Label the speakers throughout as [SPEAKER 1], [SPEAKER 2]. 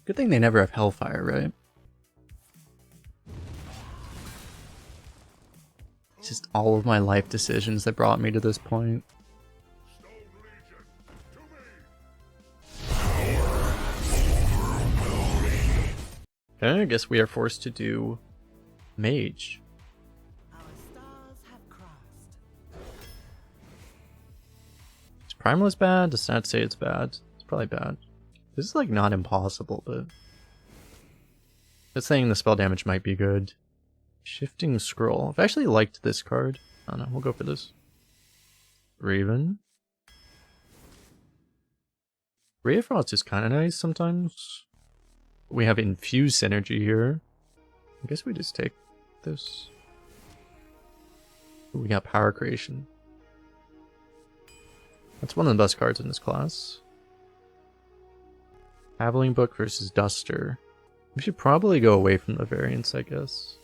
[SPEAKER 1] Good thing they never have Hellfire, right? It's just all of my life decisions that brought me to this point. Okay, I guess we are forced to do Mage. Is Primalist bad? Does not say it's bad. It's probably bad. This is like not impossible, but it's saying the spell damage might be good. Shifting Scroll. I've actually liked this card. I don't know, we'll go for this. Raven. Ray of Frost is kind of nice sometimes. We have Infuse synergy here. I guess we just take this. We got Power Creation. That's one of the best cards in this class. Traveling Book versus Duster. We should probably go away from the variants, I guess.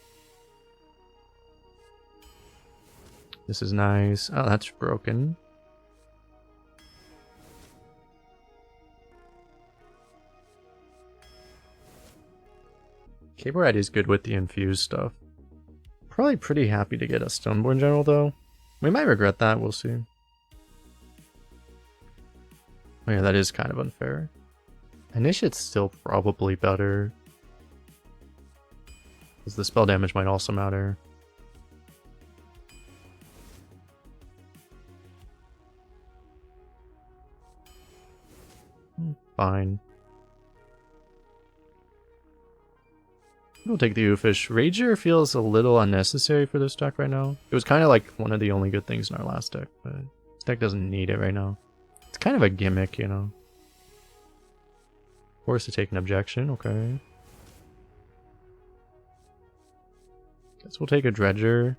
[SPEAKER 1] This is nice. Oh, that's broken. K-Brad is good with the Infuse stuff. Probably pretty happy to get a Stoneborn General, though. We might regret that, we'll see. Oh yeah, that is kind of unfair. Initiate's still probably better. Because the spell damage might also matter. Fine. We'll take the Oofish. Rager feels a little unnecessary for this deck right now. It was kind of like one of the only good things in our last deck, but this deck doesn't need it right now. It's kind of a gimmick, you know. Forced to take an objection, okay. Guess we'll take a Dredger.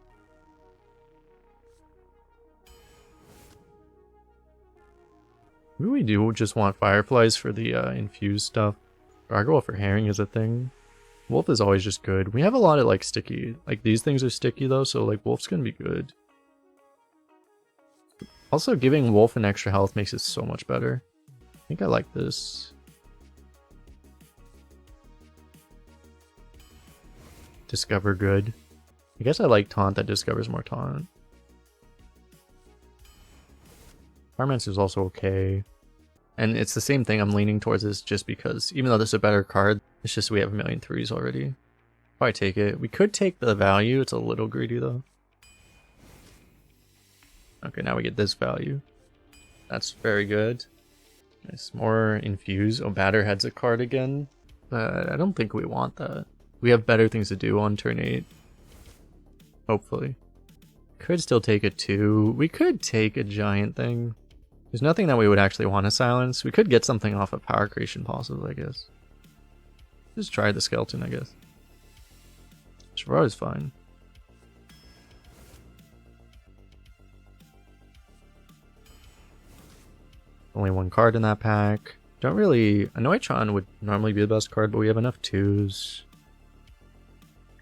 [SPEAKER 1] Maybe we do just want Fireflies for the Infused stuff. Gargoyle for Herring is a thing. Wolf is always just good. We have a lot of like sticky. Like these things are sticky though, so like Wolf's gonna be good. Also giving Wolf an extra health makes it so much better. I think I like this. Discover good. I guess I like Taunt that discovers more Taunt. Firemancer is also okay. And it's the same thing, I'm leaning towards this just because, even though this is a better card, it's just we have a million threes already. Probably take it. We could take the value, it's a little greedy though. Okay, now we get this value. That's very good. Nice, more Infuse. Oh, Batterhead's a card again. But I don't think we want that. We have better things to do on turn 8. Hopefully. Could still take a 2. We could take a giant thing. There's nothing that we would actually want to silence. We could get something off of Power Creation possibly, I guess. Just try the Skeleton, I guess. Shivaro is fine. Only one card in that pack. Don't really... Anoitron would normally be the best card, but we have enough 2s.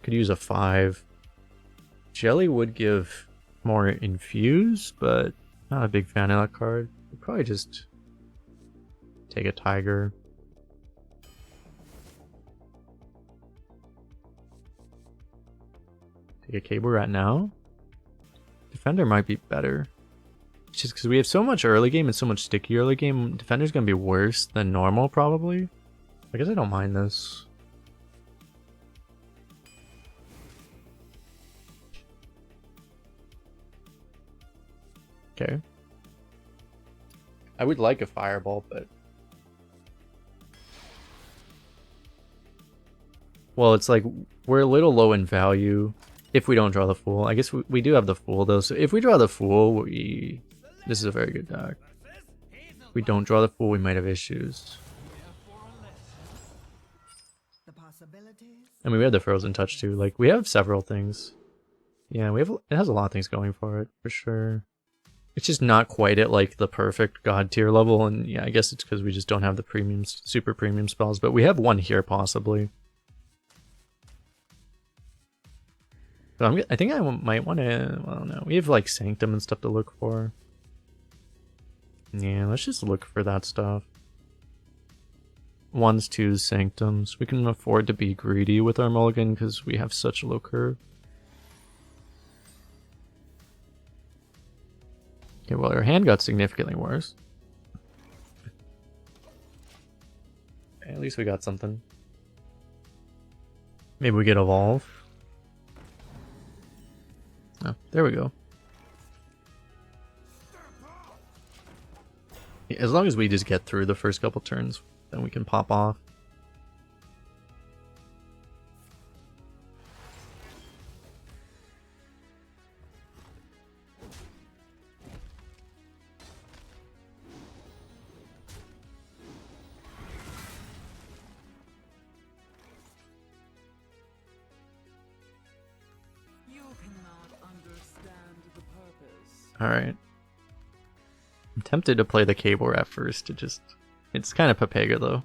[SPEAKER 1] Could use a 5. Jelly would give more Infuse, but not a big fan of that card. We'd probably just take a Tiger. Take a Cable Rat now. Defender might be better. It's just because we have so much early game and so much sticky early game, Defender's going to be worse than normal probably. I guess I don't mind this. Okay. I would like a Fireball, but... Well, it's like, we're a little low in value if we don't draw the Fool. I guess we do have the Fool, though, so if we draw the Fool, this is a very good deck. If we don't draw the Fool, we might have issues. I mean, we have the Frozen Touch, too. Like, we have several things. Yeah, it has a lot of things going for it, for sure. It's just not quite at like the perfect god tier level, and yeah, I guess it's because we just don't have the premium, super premium spells, but we have one here possibly. But I think I might want to, I don't know, we have like Sanctum and stuff to look for. Yeah, let's just look for that stuff. ones, twos, sanctums. We can afford to be greedy with our mulligan because we have such a low curve. Okay, well, our hand got significantly worse. At least we got something. Maybe we get evolve. Oh, there we go. Yeah, as long as we just get through the first couple turns, then we can pop off. Alright. I'm tempted to play the cable at first to just... It's kind of Papega though.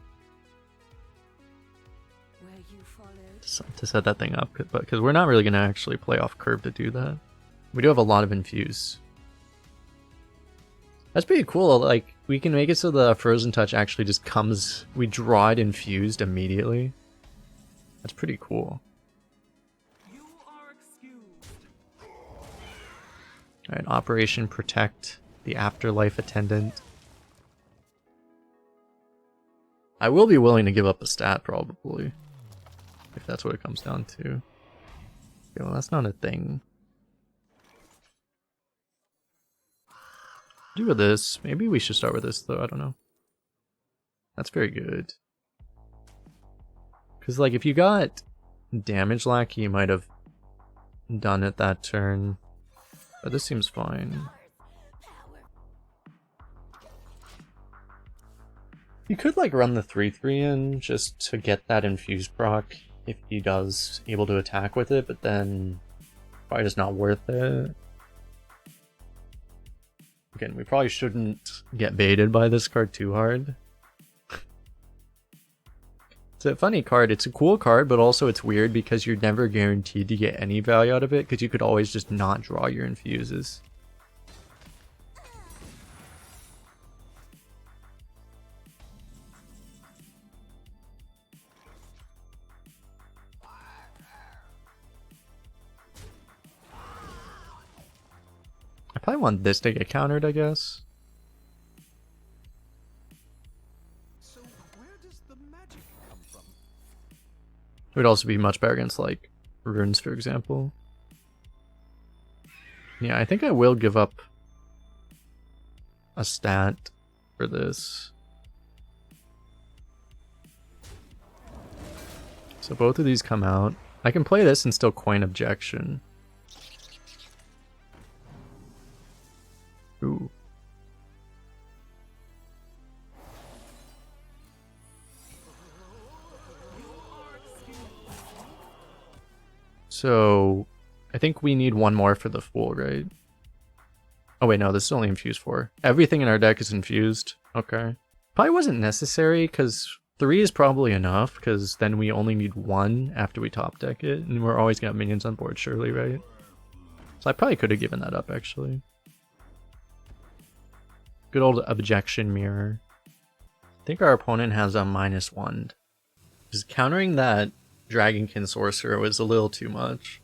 [SPEAKER 1] To set that thing up, but because we're not really going to actually play off curve to do that. We do have a lot of Infuse. That's pretty cool, like, we can make it so the Frozen Touch actually just comes... We draw it infused immediately. That's pretty cool. Alright, Operation Protect the Afterlife Attendant. I will be willing to give up a stat, probably. If that's what it comes down to. Okay, well, that's not a thing. Do with this. Maybe we should start with this, though. I don't know. That's very good. Because, like, if you got damage lackey, you might have done it that turn. But this seems fine. You could like run the 3/3 in just to get that Infuse proc if he does able to attack with it, but then probably just not worth it. Again, we probably shouldn't get baited by this card too hard. It's a funny card. It's a cool card, but also it's weird because you're never guaranteed to get any value out of it because you could always just not draw your Infuses. I probably want this to get countered, I guess. It would also be much better against, like, runes, for example. Yeah, I think I will give up a stat for this. So both of these come out. I can play this and still coin objection. Ooh. So, I think we need one more for the Fool, right? Oh wait, no, this is only Infused 4. Everything in our deck is Infused. Okay. Probably wasn't necessary, because 3 is probably enough, because then we only need 1 after we top deck it, and we're always gonna have minions on board, surely, right? So I probably could have given that up, actually. Good old Objection Mirror. I think our opponent has a -1. Just countering that Dragonkin Sorcerer was a little too much.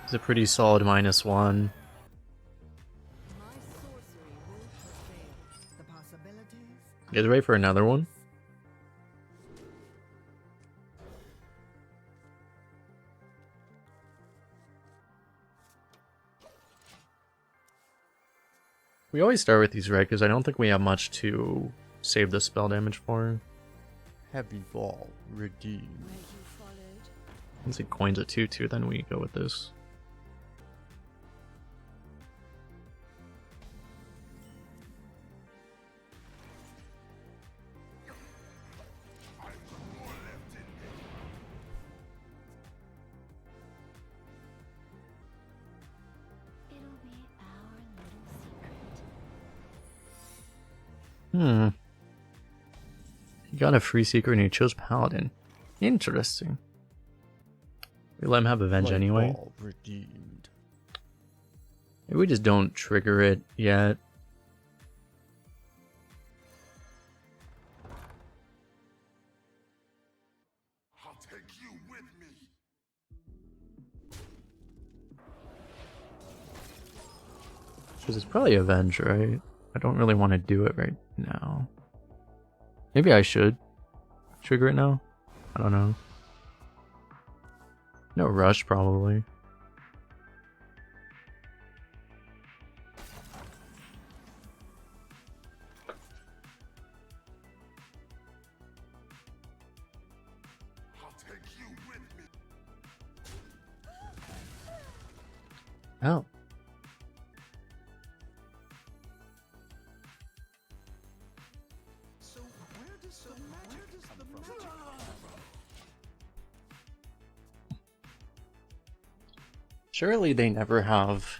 [SPEAKER 1] It's a pretty solid -1. You guys ready for another one? We always start with these, right? Because I don't think we have much to save the spell damage for.
[SPEAKER 2] Heavy Ball redeemed.
[SPEAKER 1] Once he coins a 2/2, then we go with this. got a free secret and he chose Paladin. Interesting. We let him have Avenge
[SPEAKER 2] Light
[SPEAKER 1] anyway.
[SPEAKER 2] ball redeemed.
[SPEAKER 1] Maybe we just don't trigger it yet.
[SPEAKER 3] I'll take you with me.
[SPEAKER 1] Because it's probably Avenge, right? I don't really want to do it right now. Maybe I should trigger it now. I don't know. No rush, probably.
[SPEAKER 3] I'll take you with me.
[SPEAKER 1] Oh.
[SPEAKER 3] So where does the magic come from?
[SPEAKER 1] Surely they never have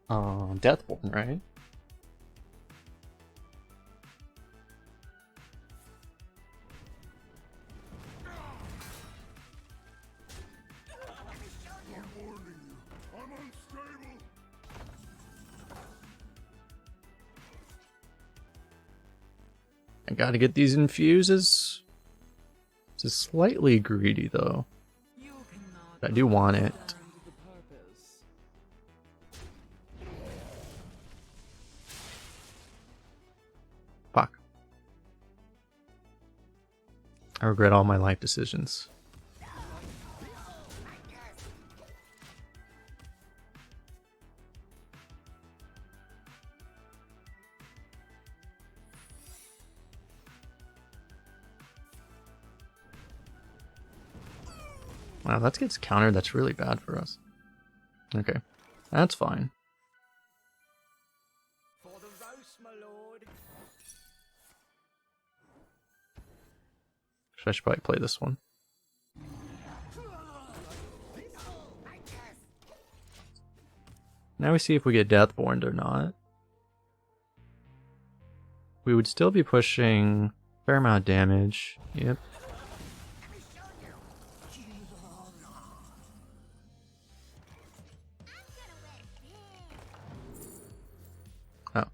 [SPEAKER 1] Deathborn, right?
[SPEAKER 3] I'm warning you. I'm unstable.
[SPEAKER 1] I gotta get these infuses. It's just slightly greedy though. I do want it. Fuck. I regret all my life decisions. Wow, that gets countered. That's really bad for us. Okay, that's fine.
[SPEAKER 3] For the roast, my lord.
[SPEAKER 1] I should probably play this one. Now we see if we get Deathborn or not. We would still be pushing a fair amount of damage. Yep. Oh.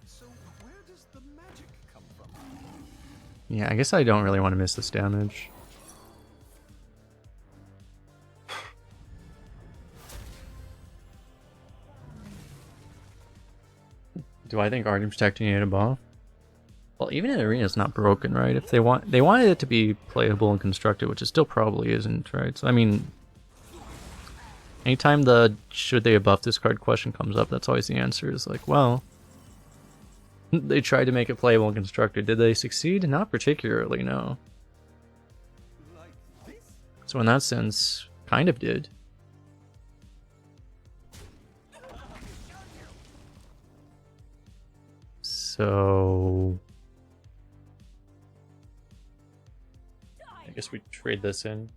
[SPEAKER 3] So where does the magic come from?
[SPEAKER 1] Yeah, I guess I don't really want to miss this damage. Do I think Arden Protecting needed a buff? Well, even in Arena, it's not broken, right? If they wanted it to be playable and constructed, which it still probably isn't, right? So I mean, anytime the should they have buffed this card question comes up, that's always the answer. Is like, well, they tried to make it playable and constructed. Did they succeed? Not particularly, no.
[SPEAKER 3] Like this?
[SPEAKER 1] So in that sense, kind of did. So I guess we trade this in.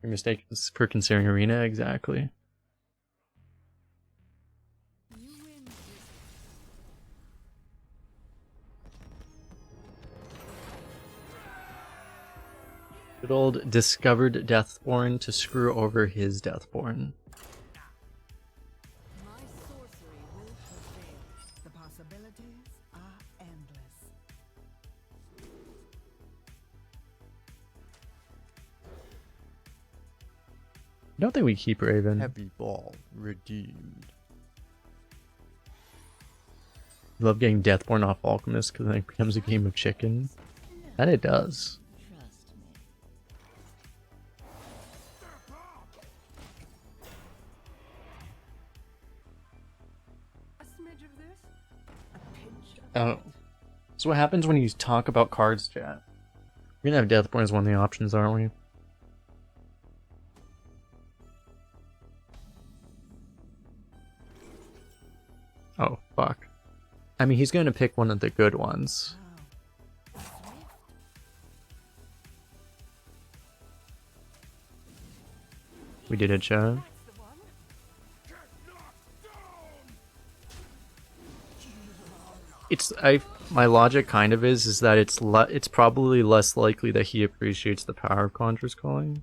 [SPEAKER 1] Your mistake is for considering Arena, exactly. Good old discovered Deathborn to screw over his Deathborn.
[SPEAKER 4] My sorcery will prevail. The possibilities are endless.
[SPEAKER 1] I don't think we keep Raven.
[SPEAKER 2] Heavy ball redeemed.
[SPEAKER 1] Love getting Deathborn off Alchemist because then it becomes a game of chicken. That it does.
[SPEAKER 4] Trust me.
[SPEAKER 1] Oh. So what happens when you talk about cards, chat? We're gonna have Deathborn as one of the options, aren't we? Oh, fuck. I mean, he's gonna pick one of the good ones. We did it, chat. My logic kind of is that it's probably less likely that he appreciates the power of Conjurer's Calling.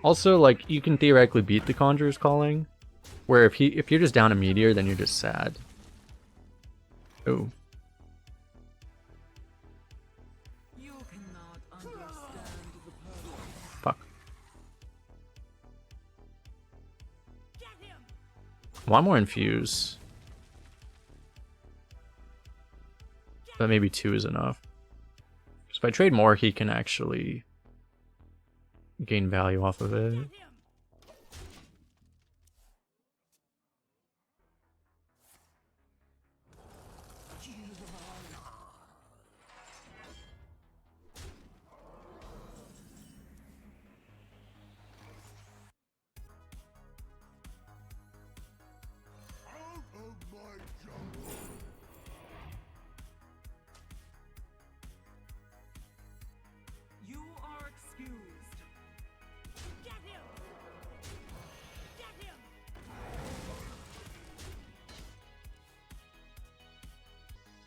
[SPEAKER 1] Also, like, you can theoretically beat the Conjurer's Calling, where if you're just down a meteor, then you're just sad. Oh. Fuck. One more Infuse. But maybe 2 is enough. Because if I trade more, he can actually gain value off of it.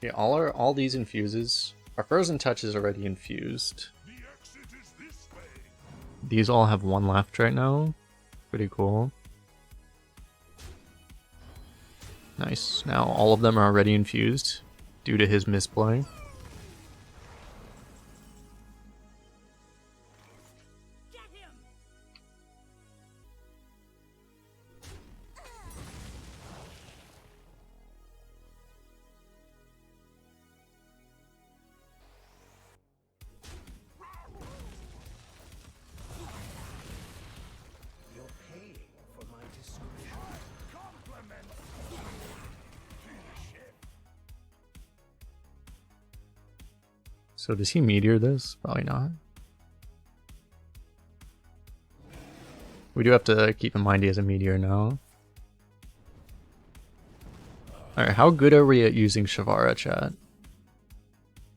[SPEAKER 1] Yeah, all these infuses. Our Frozen Touch is already infused. These all have 1 left right now. Pretty cool. Nice. Now all of them are already infused due to his misplay. So does he meteor this? Probably not. We do have to keep in mind he has a meteor now. Alright, how good are we at using Shavara, chat?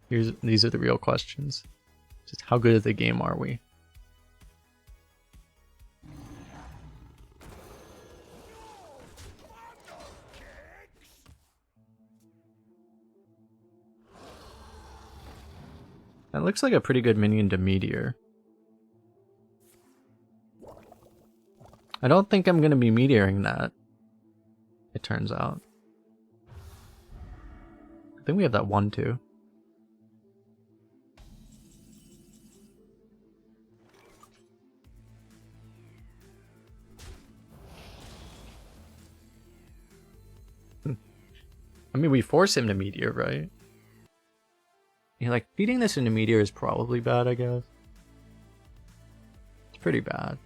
[SPEAKER 1] These are the real questions. Just how good at the game are we? That looks like a pretty good minion to meteor. I don't think I'm going to be meteoring that, it turns out. I think we have that 1-2. I mean, we force him to meteor, right? Yeah, like, feeding this into meteor is probably bad, I guess. It's pretty bad.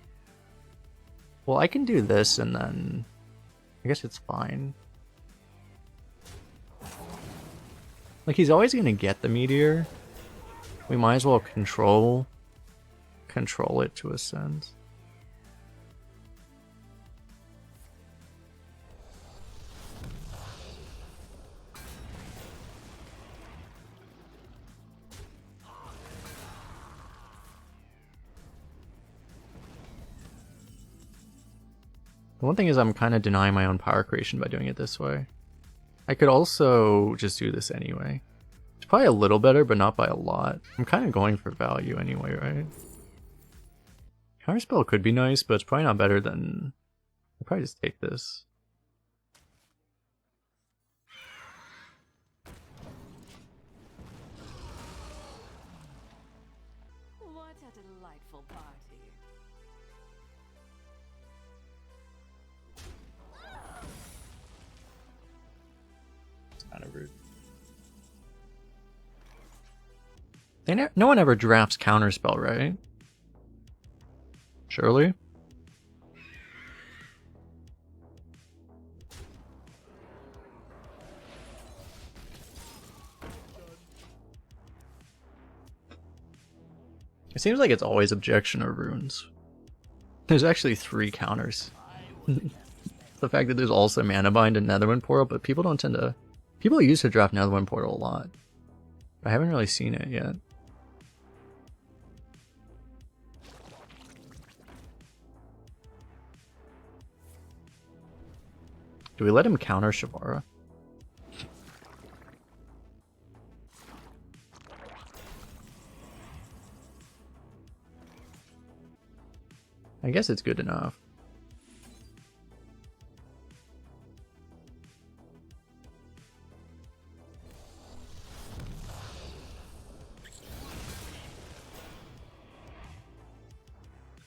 [SPEAKER 1] Well, I can do this and then... I guess it's fine. Like, he's always gonna get the meteor. We might as well control it to a sense. The one thing is I'm kind of denying my own power creation by doing it this way. I could also just do this anyway. It's probably a little better, but not by a lot. I'm kind of going for value anyway, right? Counterspell could be nice, but it's probably not better than... I'll probably just take this.
[SPEAKER 5] What a delightful party.
[SPEAKER 1] It's kind of rude. No one ever drafts Counterspell, right? Surely? It seems like it's always objection or runes. There's actually 3 counters. The fact that there's also mana bind and Netherwind Portal, but people don't tend to... People used to draft Netherwind Portal a lot. But I haven't really seen it yet. Do we let him counter Shavara? I guess it's good enough.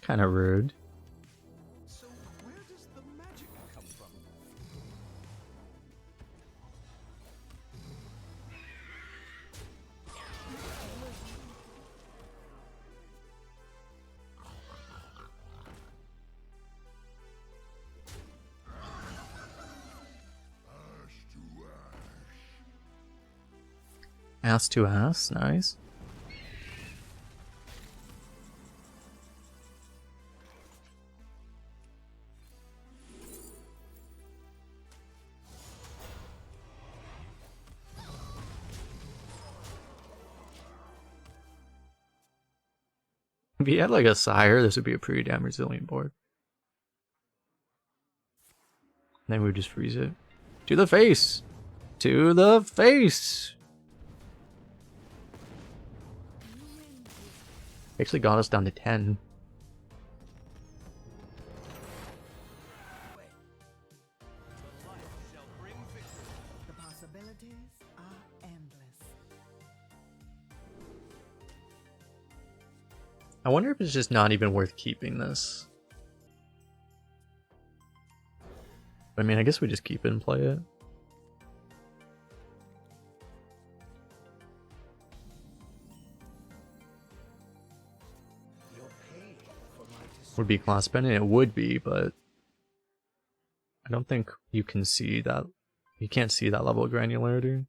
[SPEAKER 1] Kind of rude.
[SPEAKER 3] So where does the magic come from?
[SPEAKER 1] Ass to ass, nice. If he had like a sire, this would be a pretty damn resilient board. Then we would just freeze it. To the face! To the face! Actually got us down to 10.
[SPEAKER 4] The possibilities are endless.
[SPEAKER 1] I wonder if it's just not even worth keeping this. I mean, I guess we just keep it and play it. Would be class bending? It would be, but I don't think you can see that. You can't see that level of granularity.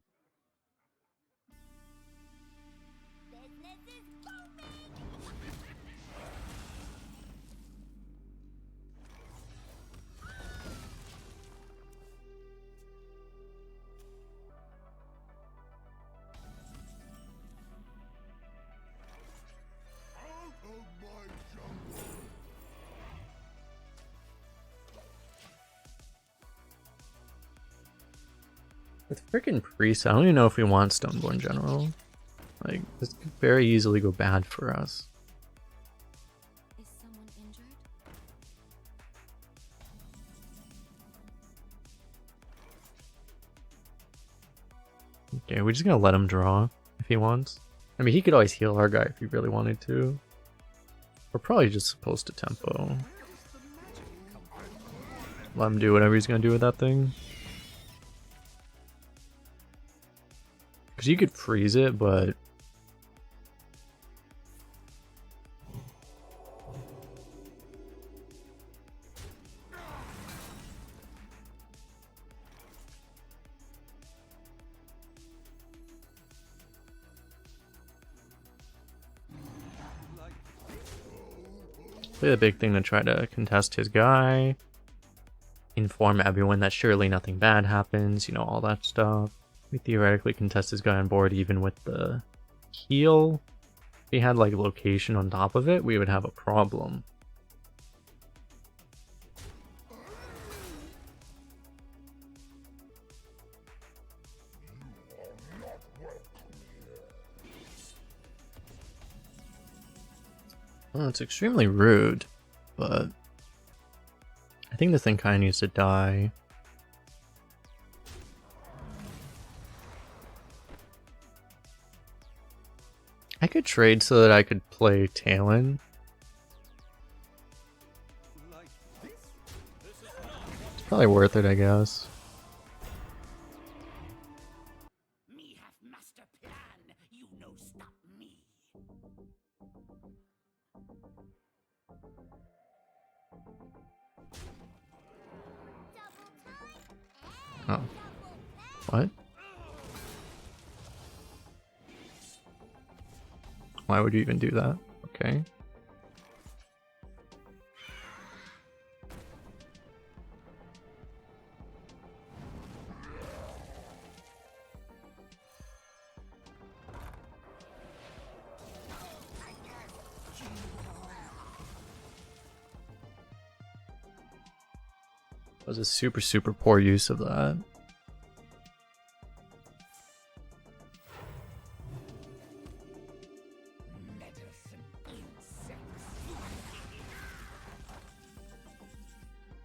[SPEAKER 1] With freaking Priest, I don't even know if we want Stoneborn General. Like, this could very easily go bad for us.
[SPEAKER 5] Is someone injured?
[SPEAKER 1] Okay, we're just gonna let him draw if he wants. I mean, he could always heal our guy if he really wanted to. We're probably just supposed to tempo. Let him do whatever he's gonna do with that thing. Because you could freeze it, but... Play the big thing to try to contest his guy. Inform everyone that surely nothing bad happens, you know, all that stuff. We theoretically contest his guy on board even with the heal. If he had like location on top of it, we would have a problem. Well, it's extremely rude, but I think this thing kind of needs to die. I could trade so that I could play Talon. It's probably worth it, I guess.
[SPEAKER 3] Me have master plan. You no stop me.
[SPEAKER 1] Oh. What? Why would you even do that? Okay. That was a super, super poor use of that.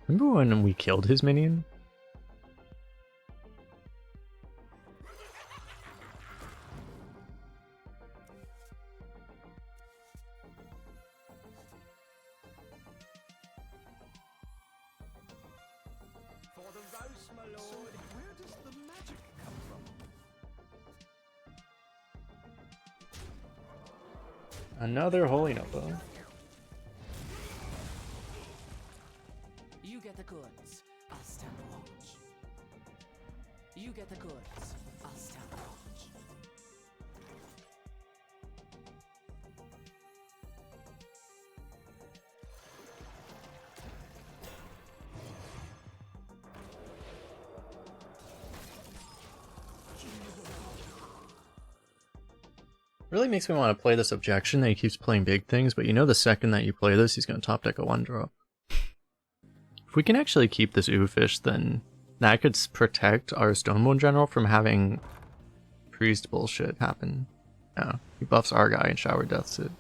[SPEAKER 1] Remember when we killed his minion?
[SPEAKER 3] For the roast, my lord.
[SPEAKER 2] So where does the magic come from?
[SPEAKER 1] Another holy nova.
[SPEAKER 3] You get the goods, I'll stand watch. You get the goods, I'll stand watch.
[SPEAKER 1] Really makes me want to play this objection that he keeps playing big things, but you know the second that you play this, he's going to top deck a 1-drop. If we can actually keep this Oofish, then that could protect our Stonebone General from having priest bullshit happen. No, he buffs our guy and shower deaths it.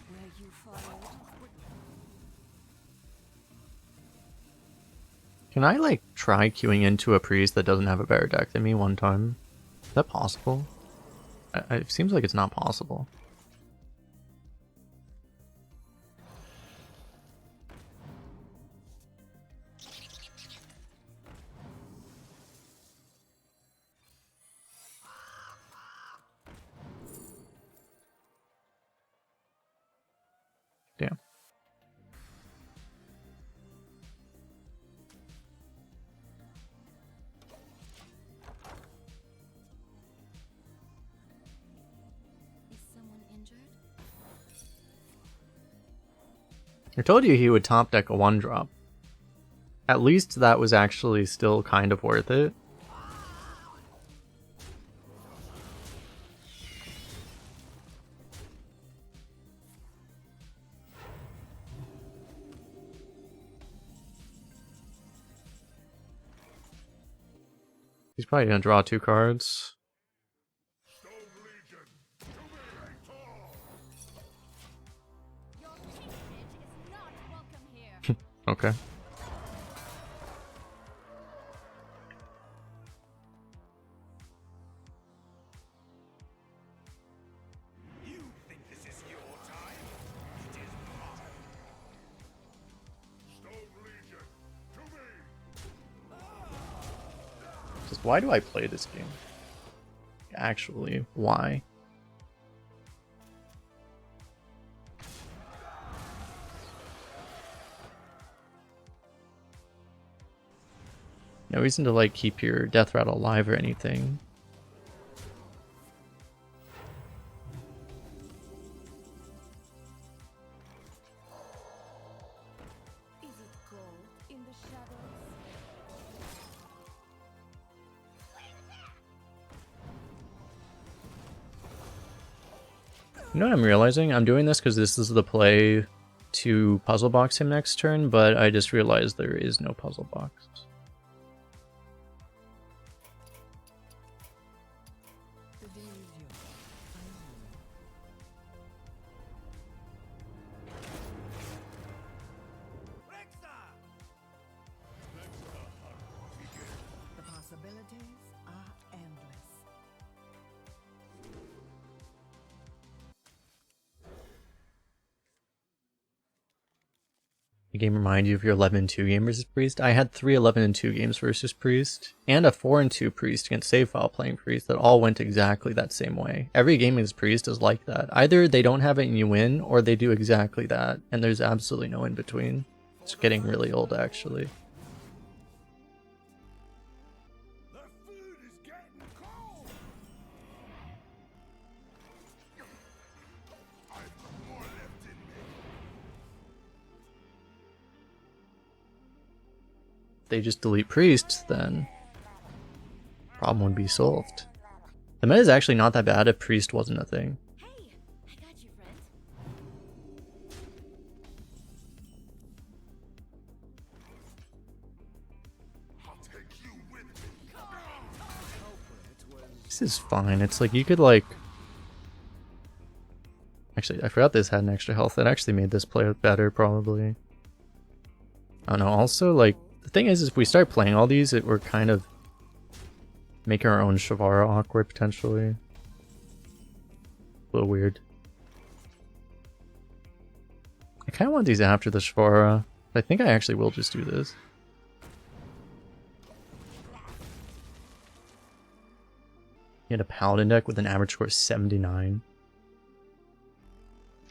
[SPEAKER 5] Where you followed?
[SPEAKER 1] Can I like try queuing into a priest that doesn't have a better deck than me one time? Is that possible? It seems like it's not possible. Damn.
[SPEAKER 5] Is someone injured?
[SPEAKER 1] I told you he would top deck a 1-drop. At least that was actually still kind of worth it. He's probably gonna draw 2 cards.
[SPEAKER 5] Your patronage is not welcome here.
[SPEAKER 1] Okay.
[SPEAKER 3] You think this is your time? It is mine. Stone Legion, to me!
[SPEAKER 1] Just why do I play this game? Actually, why? No reason to like keep your death rattle alive or anything.
[SPEAKER 5] Is it cold in the shadows?
[SPEAKER 1] You know what I'm realizing? I'm doing this because this is the play to puzzle box him next turn, but I just realized there is no puzzle box.
[SPEAKER 4] The day is yours. The possibilities are endless.
[SPEAKER 1] The game remind you of your 11-2 game versus Priest? I had 3 11-2 games versus Priest, and a 4-2 Priest against save file playing Priest that all went exactly that same way. Every game against Priest is like that. Either they don't have it and you win, or they do exactly that, and there's absolutely no in between. It's getting really old, actually. they just delete priest, then problem would be solved. The meta is actually not that bad if priest wasn't a thing.
[SPEAKER 5] Hey, I got you, friend.
[SPEAKER 1] This is fine. It's like you could like... Actually, I forgot this had an extra health. That actually made this play better, probably. I don't know. Also, like, the thing is if we start playing all these, we're kind of making our own Shavara awkward, potentially. A little weird. I kind of want these after the Shavara. I think I actually will just do this. He had a Paladin deck with an average score of 79.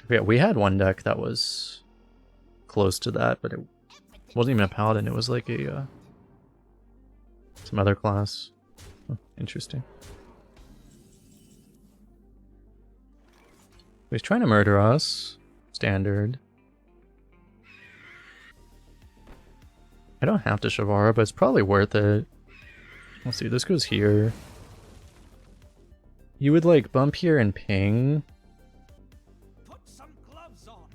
[SPEAKER 1] Yeah, we had one deck that was close to that, but it wasn't even a Paladin. It was like a some other class. Oh, interesting. He's trying to murder us. Standard. I don't have to Shavara, but it's probably worth it. Let's see, this goes here. You would like bump here and ping.
[SPEAKER 2] Put some gloves on.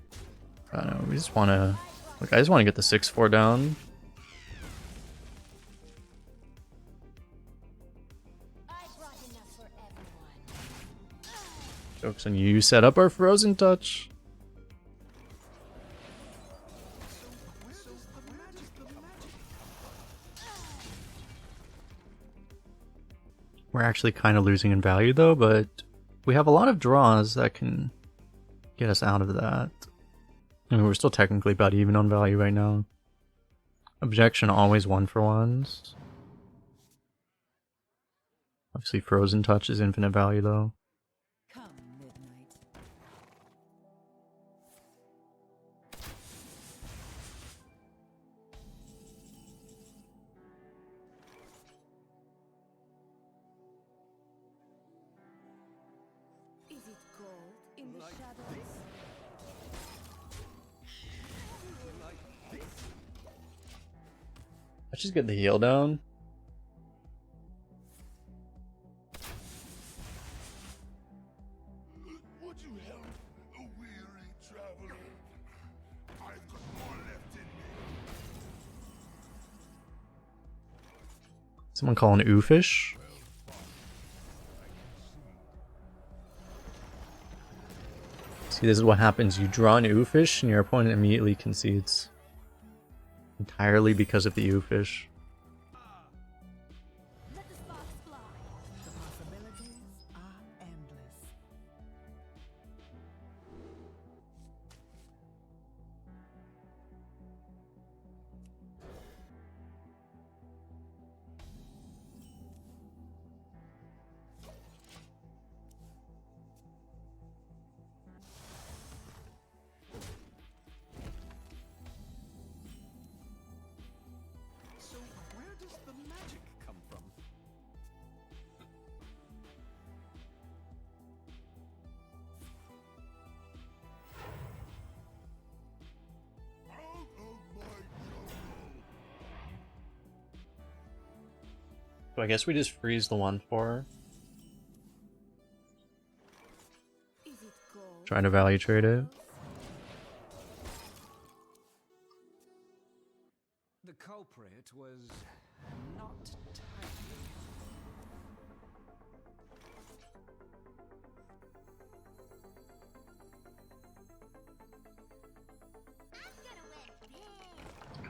[SPEAKER 1] I don't know, we just want to... Like, I just want to get the 6-4 down.
[SPEAKER 5] I brought enough for everyone.
[SPEAKER 1] Joke's on you, you set up our Frozen Touch. We're actually kind of losing in value though, but we have a lot of draws that can get us out of that. I mean, we're still technically about even on value right now. Objection, always 1-for-1s. Obviously Frozen Touch is infinite value though.
[SPEAKER 3] Come midnight.
[SPEAKER 5] Is it cold in the shadows?
[SPEAKER 1] Let's just get the heal down.
[SPEAKER 6] Would you help a weary traveler? I've got more left in me.
[SPEAKER 1] Someone call an oofish. See, this is what happens. You draw an oofish and your opponent immediately concedes. Entirely because of the oofish.
[SPEAKER 5] Let the sparks fly.
[SPEAKER 4] The possibilities are endless.
[SPEAKER 2] So where does the magic come from?
[SPEAKER 6] Out of my jungle.
[SPEAKER 1] So I guess we just freeze the 1-4.
[SPEAKER 5] Is it cold?
[SPEAKER 1] Trying to value trade it.
[SPEAKER 2] The culprit was not tidy.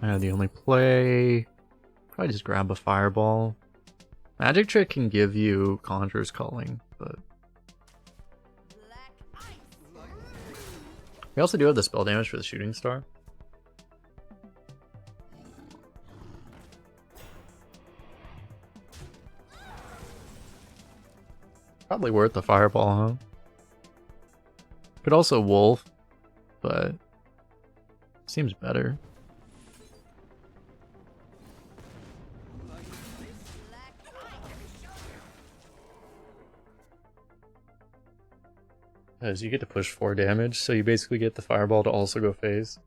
[SPEAKER 1] Kind of the only play. Probably just grab a fireball. Magic Trick can give you Conjurer's Calling, but
[SPEAKER 5] Black ice.
[SPEAKER 1] we also do have the spell damage for the Shooting Star. Probably worth the fireball, huh? Could also Wolf, but seems better. As you get to push 4 damage, so you basically get the fireball to also go phase.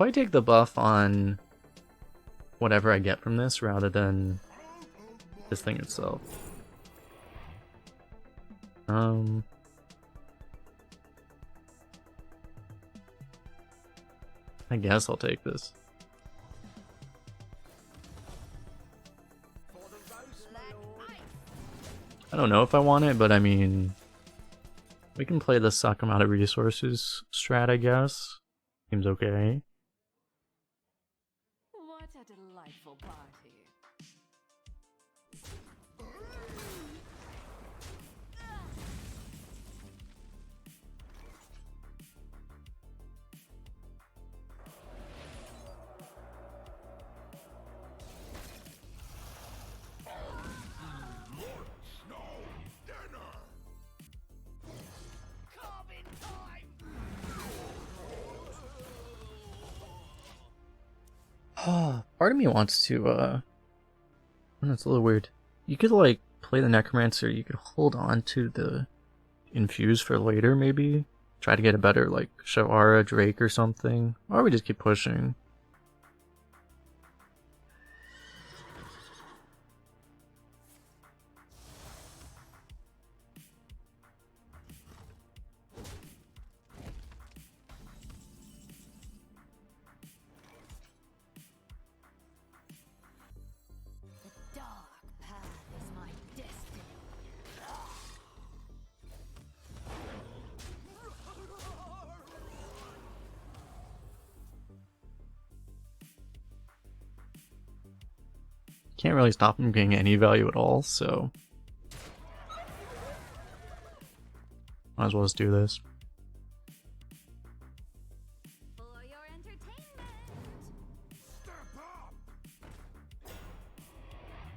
[SPEAKER 1] probably take the buff on whatever I get from this rather than this thing itself. I guess I'll take this. I don't know if I want it, but I mean, we can play the suck amount of resources strat, I guess. Seems okay.
[SPEAKER 3] What a delightful party.
[SPEAKER 1] Part of me wants to, that's a little weird. You could, like, play the Necromancer, you could hold on to the Infuse for later, maybe? Try to get a better, like, Shavara, Drake, or something. Or we just keep pushing.
[SPEAKER 5] The dark path is my destiny.
[SPEAKER 1] Can't really stop him getting any value at all, so might as well just do this.
[SPEAKER 5] For your entertainment.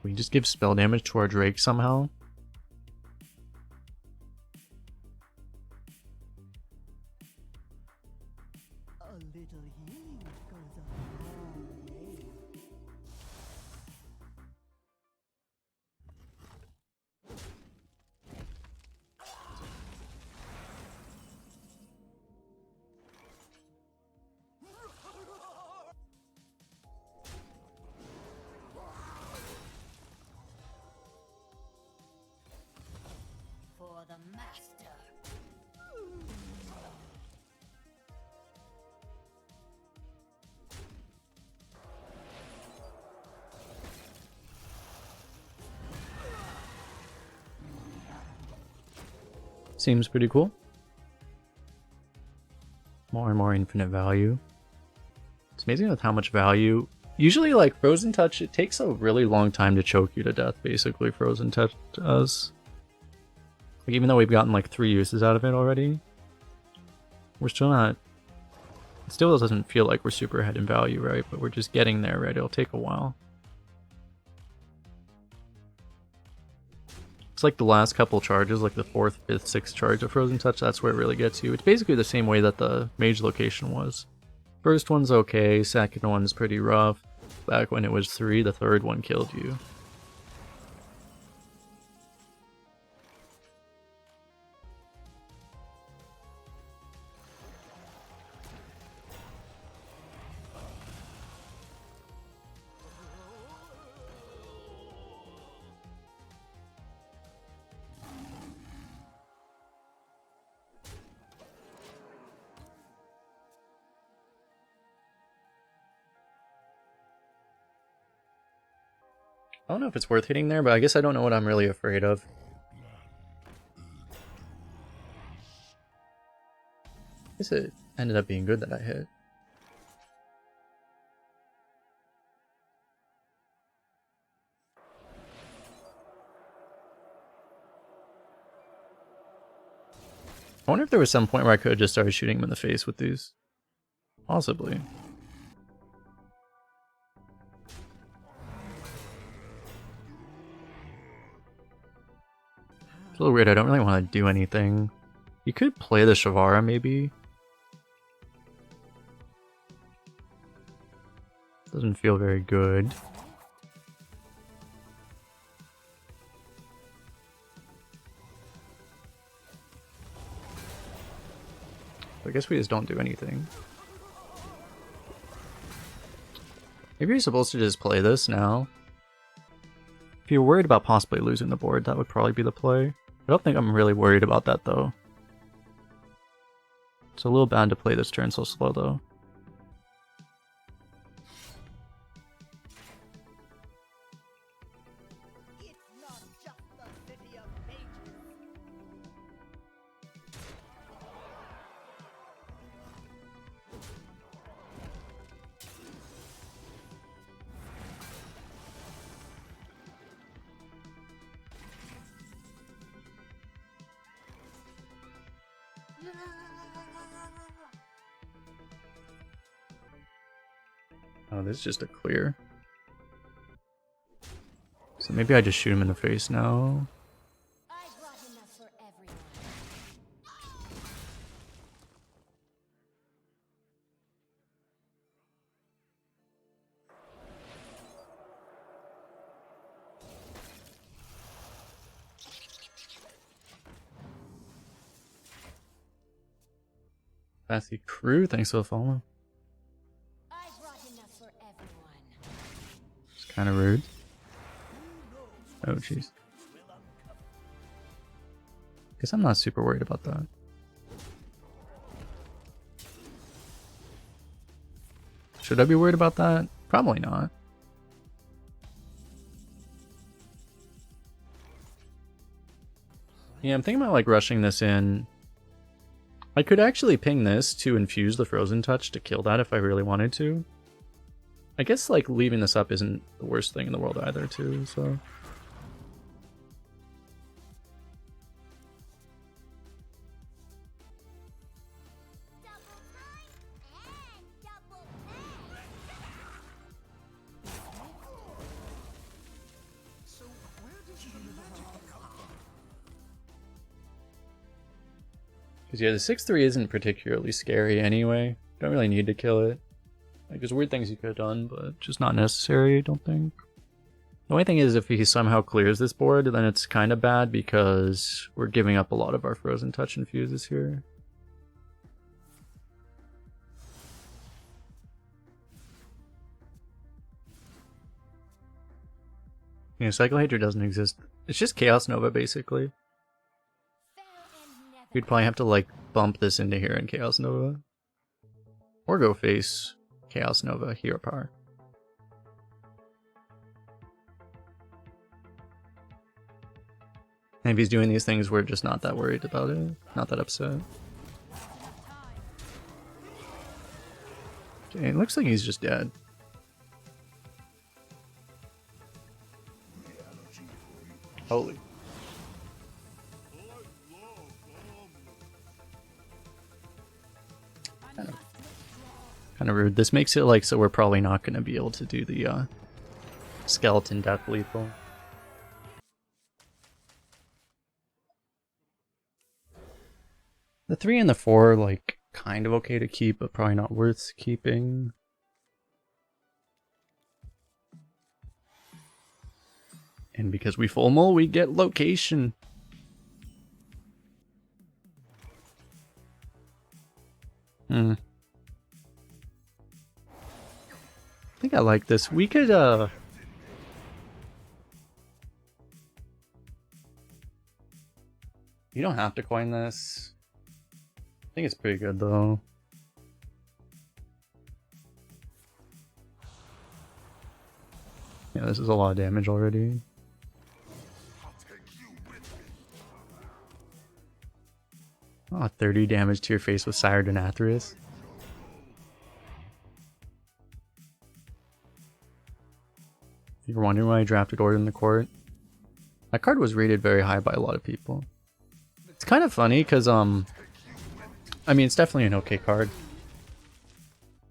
[SPEAKER 1] We just give spell damage to our Drake somehow.
[SPEAKER 4] A little heat goes a long way.
[SPEAKER 5] For the master.
[SPEAKER 1] Seems pretty cool. More and more infinite value. It's amazing with how much value. Usually, like, Frozen Touch, it takes a really long time to choke you to death, basically, Frozen Touch does. Like, even though we've gotten, like, 3 uses out of it already, we're still not... It still doesn't feel like we're super ahead in value, right? But we're just getting there, right? It'll take a while. It's like the last couple charges, like the 4th, 5th, 6th charge of Frozen Touch, that's where it really gets you. It's basically the same way that the Mage location was. First one's okay, second one's pretty rough. Back when it was 3, the third one killed you. I don't know if it's worth hitting there, but I guess I don't know what I'm really afraid of. I guess it ended up being good that I hit. I wonder if there was some point where I could have just started shooting him in the face with these. Possibly. It's a little weird, I don't really want to do anything. You could play the Shavara, maybe. Doesn't feel very good. I guess we just don't do anything. Maybe you're supposed to just play this now. If you're worried about possibly losing the board, that would probably be the play. I don't think I'm really worried about that though. It's a little bad to play this turn so slow though.
[SPEAKER 4] It's not just the city of mages.
[SPEAKER 1] Oh, this is just a clear. So maybe I just shoot him in the face now.
[SPEAKER 5] I brought enough for everyone.
[SPEAKER 1] Sassy crew, thanks for the follow.
[SPEAKER 5] I brought enough for everyone.
[SPEAKER 1] It's kind of rude. Oh, jeez. Guess I'm not super worried about that. Should I be worried about that? Probably not. Yeah, I'm thinking about like rushing this in. I could actually ping this to infuse the Frozen Touch to kill that if I really wanted to. I guess like leaving this up isn't the worst thing in the world either too, so...
[SPEAKER 5] Double time and double pay.
[SPEAKER 2] So where does the magic come from?
[SPEAKER 1] Because yeah, the 6-3 isn't particularly scary anyway. Don't really need to kill it. Like, there's weird things you could have done, but just not necessary, I don't think. The only thing is, if he somehow clears this board, then it's kind of bad because we're giving up a lot of our Frozen Touch infuses here. Yeah, Cycle Hatred doesn't exist. It's just Chaos Nova, basically.
[SPEAKER 5] Fair and never.
[SPEAKER 1] We'd probably have to, like, bump this into here in Chaos Nova. Or go face Chaos Nova, Hero Power. And if he's doing these things, we're just not that worried about it. Not that upset. Okay, it looks like he's just dead. Holy. Kind of rude. This makes it like so we're probably not going to be able to do the skeleton death lethal. The 3 and the 4 are like kind of okay to keep, but probably not worth keeping. And because we full mull, we get location. I think I like this. We could, you don't have to coin this. I think it's pretty good, though. Yeah, this is a lot of damage already. Oh, 30 damage to your face with Castle Nathria. If you're wondering why I drafted Order in the Court, that card was rated very high by a lot of people. It's kind of funny because, I mean, it's definitely an okay card.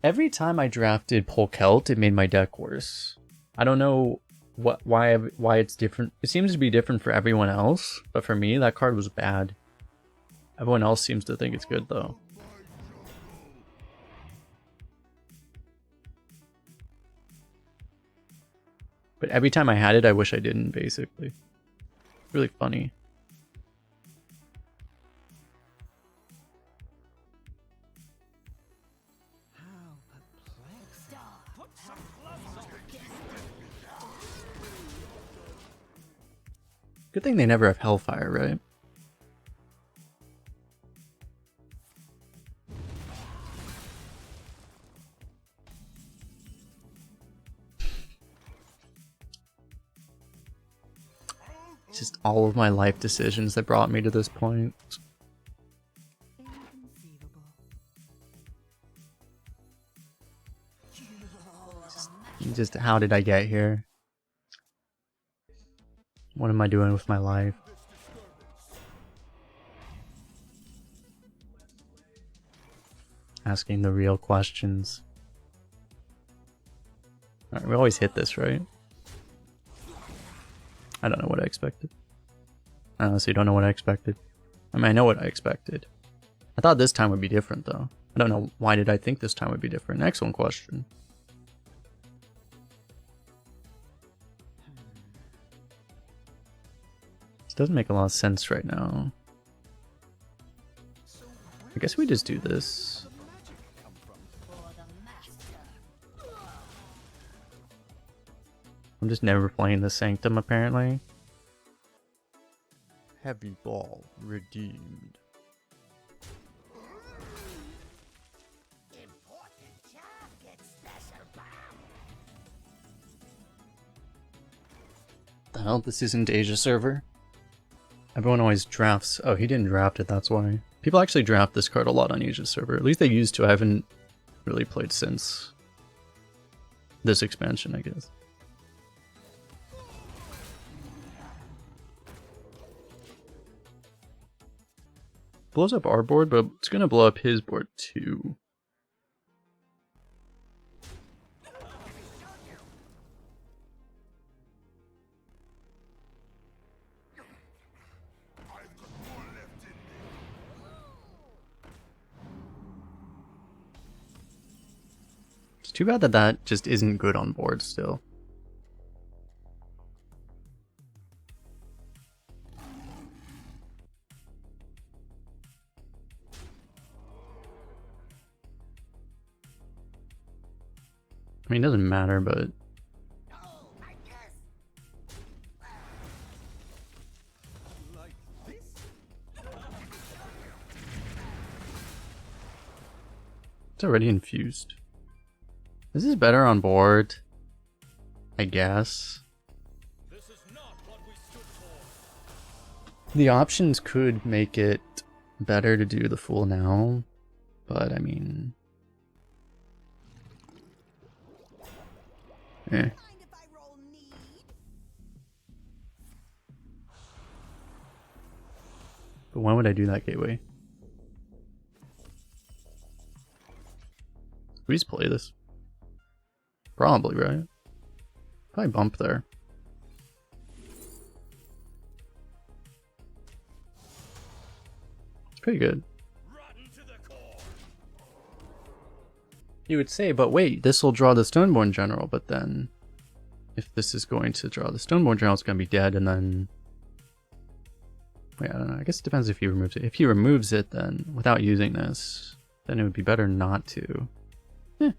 [SPEAKER 1] Every time I drafted Polkelt, it made my deck worse. I don't know why it's different. It seems to be different for everyone else, but for me, that card was bad. Everyone else seems to think it's good, though. But every time I had it, I wish I didn't, basically. It's really funny.
[SPEAKER 4] How perplexing.
[SPEAKER 2] Put some gloves on.
[SPEAKER 1] Good thing they never have Hellfire, right? Just all of my life decisions that brought me to this point. Just how did I get here? What am I doing with my life? Asking the real questions. Alright, we always hit this, right? I don't know what I expected. I honestly don't know what I expected. I mean, I know what I expected. I thought this time would be different, though. I don't know, why did I think this time would be different? Excellent question. This doesn't make a lot of sense right now.
[SPEAKER 2] So
[SPEAKER 1] I guess we just do this.
[SPEAKER 2] the magic come from?
[SPEAKER 5] For the master.
[SPEAKER 1] I'm just never playing the Sanctum, apparently. Heavy ball redeemed.
[SPEAKER 5] Important target special bomb.
[SPEAKER 1] The hell, this isn't Asia server? Everyone always drafts. Oh, he didn't draft it, that's why. People actually draft this card a lot on Asia server. At least they used to. I haven't really played since this expansion, I guess. Blows up our board, but it's gonna blow up his board too.
[SPEAKER 6] I've got more left in me.
[SPEAKER 1] It's too bad that that just isn't good on board still. I mean, it doesn't matter, but
[SPEAKER 2] Like this?
[SPEAKER 1] it's already infused. This is better on board, I guess.
[SPEAKER 2] This is not what we stood for.
[SPEAKER 1] The options could make it better to do the Fool now, but I mean... Eh.
[SPEAKER 4] Mind if I roll need?
[SPEAKER 1] But when would I do that gateway? We just play this. Probably, right? Probably bump there. It's pretty good.
[SPEAKER 2] Rotten to the core.
[SPEAKER 1] You would say, but wait, this will draw the Stoneborn General, but then if this is going to draw the Stoneborn General, it's going to be dead, and then... Wait, I don't know. I guess it depends if he removes it. If he removes it, then without using this, then it would be better not to. Eh.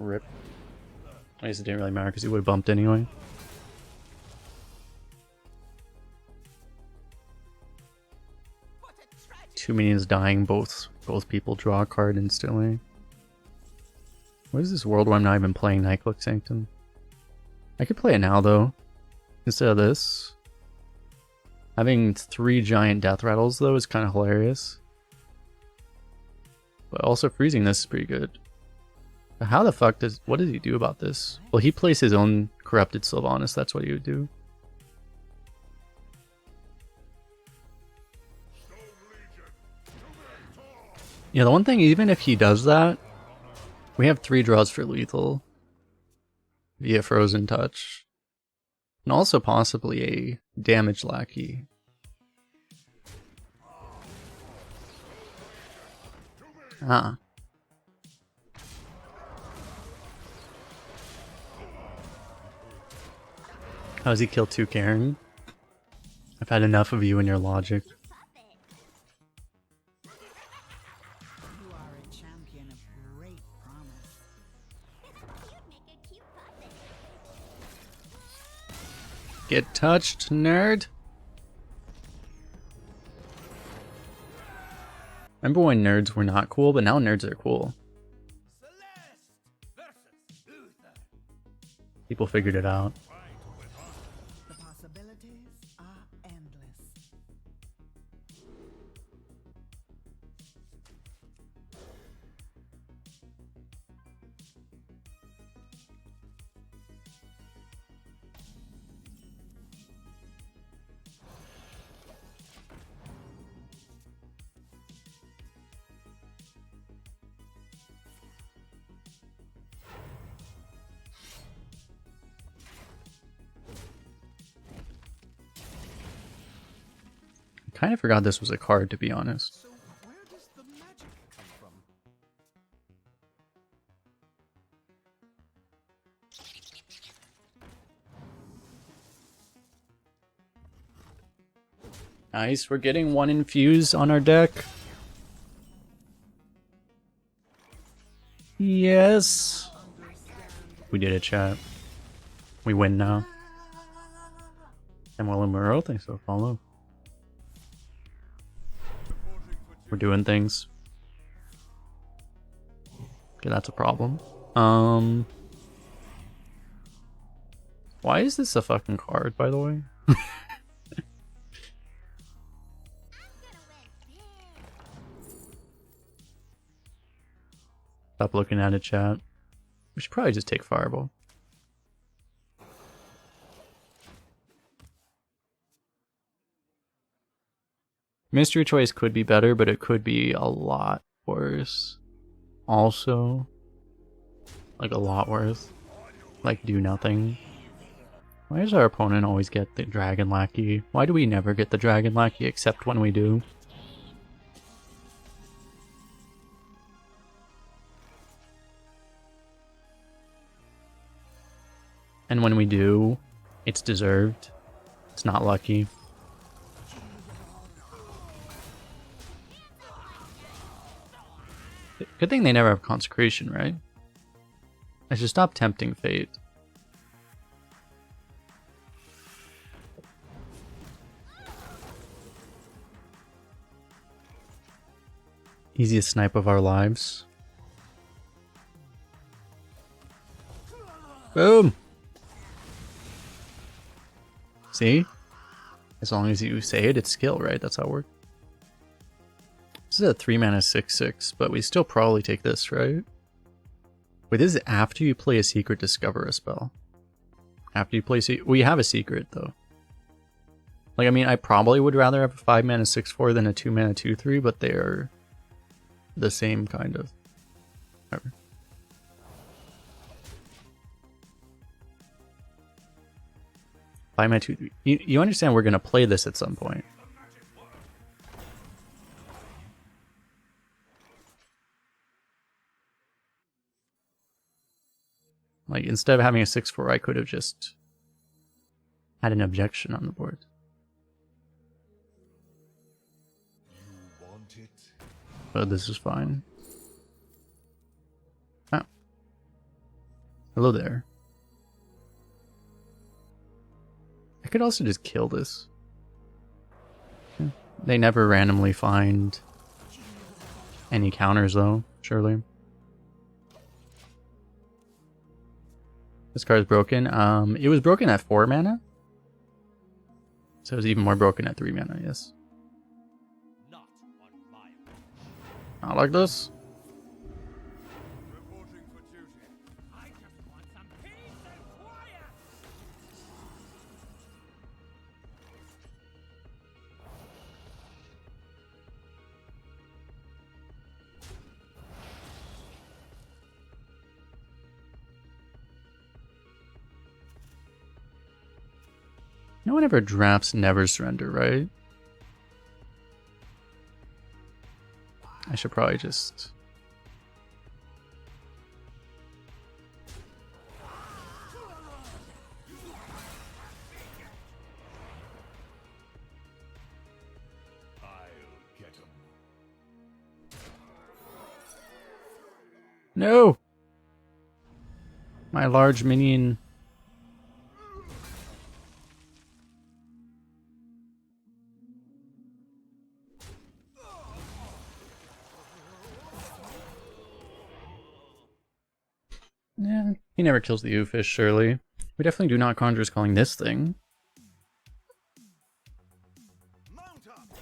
[SPEAKER 1] Rip. I guess it didn't really matter because he would have bumped anyway.
[SPEAKER 3] What a tragedy.
[SPEAKER 1] 2 minions dying, both people draw a card instantly. What is this world where I'm not even playing Nightclick Sanctum? I could play it now though, instead of this. Having 3 giant death rattles though is kind of hilarious. But also freezing this is pretty good. But how the fuck does... What does he do about this? Well, he plays his own Corrupted Sylvanas, that's what he would do. Yeah, the one thing, even if he does that, we have 3 draws for lethal via Frozen Touch. And also possibly a damage lackey. Ah. How does he kill 2 Karen? I've had enough of you and your logic.
[SPEAKER 4] You are a champion of great promise.
[SPEAKER 5] You'd make a cute puppet.
[SPEAKER 1] Get touched, nerd. Remember when nerds were not cool, but now nerds are cool.
[SPEAKER 2] Celeste versus Uther.
[SPEAKER 1] People figured it out.
[SPEAKER 4] The possibilities are endless.
[SPEAKER 1] Kind of forgot this was a card, to be honest.
[SPEAKER 2] So where does the magic come from?
[SPEAKER 1] Nice, we're getting one Infuse on our deck. Yes. We did it, chat. We win now. And Will Murrow, thanks for the follow. We're doing things. Okay, that's a problem. Why is this a fucking card, by the way? Stop looking at it, chat. We should probably just take Fireball. Mystery Choice could be better, but it could be a lot worse. Also, like a lot worse. Like do nothing. Why does our opponent always get the Dragon Lackey? Why do we never get the Dragon Lackey except when we do? And when we do, it's deserved. It's not lucky. Good thing they never have Consecration, right? I should stop tempting fate. Easiest snipe of our lives. Boom! See? As long as you say it, it's skill, right? That's how it works. This is a 3 mana 6/6, but we still probably take this, right? Wait, this is after you play a secret, discover a spell. After you play we have a secret, though. Like, I mean, I probably would rather have a 5 mana 6/4 than a 2 mana 2/3, but they're the same kind of. Whatever. Five mana 2/3. You understand we're gonna play this at some point. Like, instead of having a 6/4, I could have just had an objection on the board.
[SPEAKER 6] You want it?
[SPEAKER 1] But this is fine. Oh. Hello there. I could also just kill this. Yeah. They never randomly find any counters, though, surely. This card is broken. It was broken at 4 mana. So it was even more broken at 3 mana, yes.
[SPEAKER 2] Not on my watch.
[SPEAKER 1] Not like this.
[SPEAKER 2] Reporting for duty. I just want some peace and quiet.
[SPEAKER 1] No one ever drafts Never Surrender, right? I should probably just...
[SPEAKER 6] I'll get 'em.
[SPEAKER 1] No! My large minion... Yeah, he never kills the Oofish, surely. We definitely do not Conjurer's Calling this thing.
[SPEAKER 2] Mount up.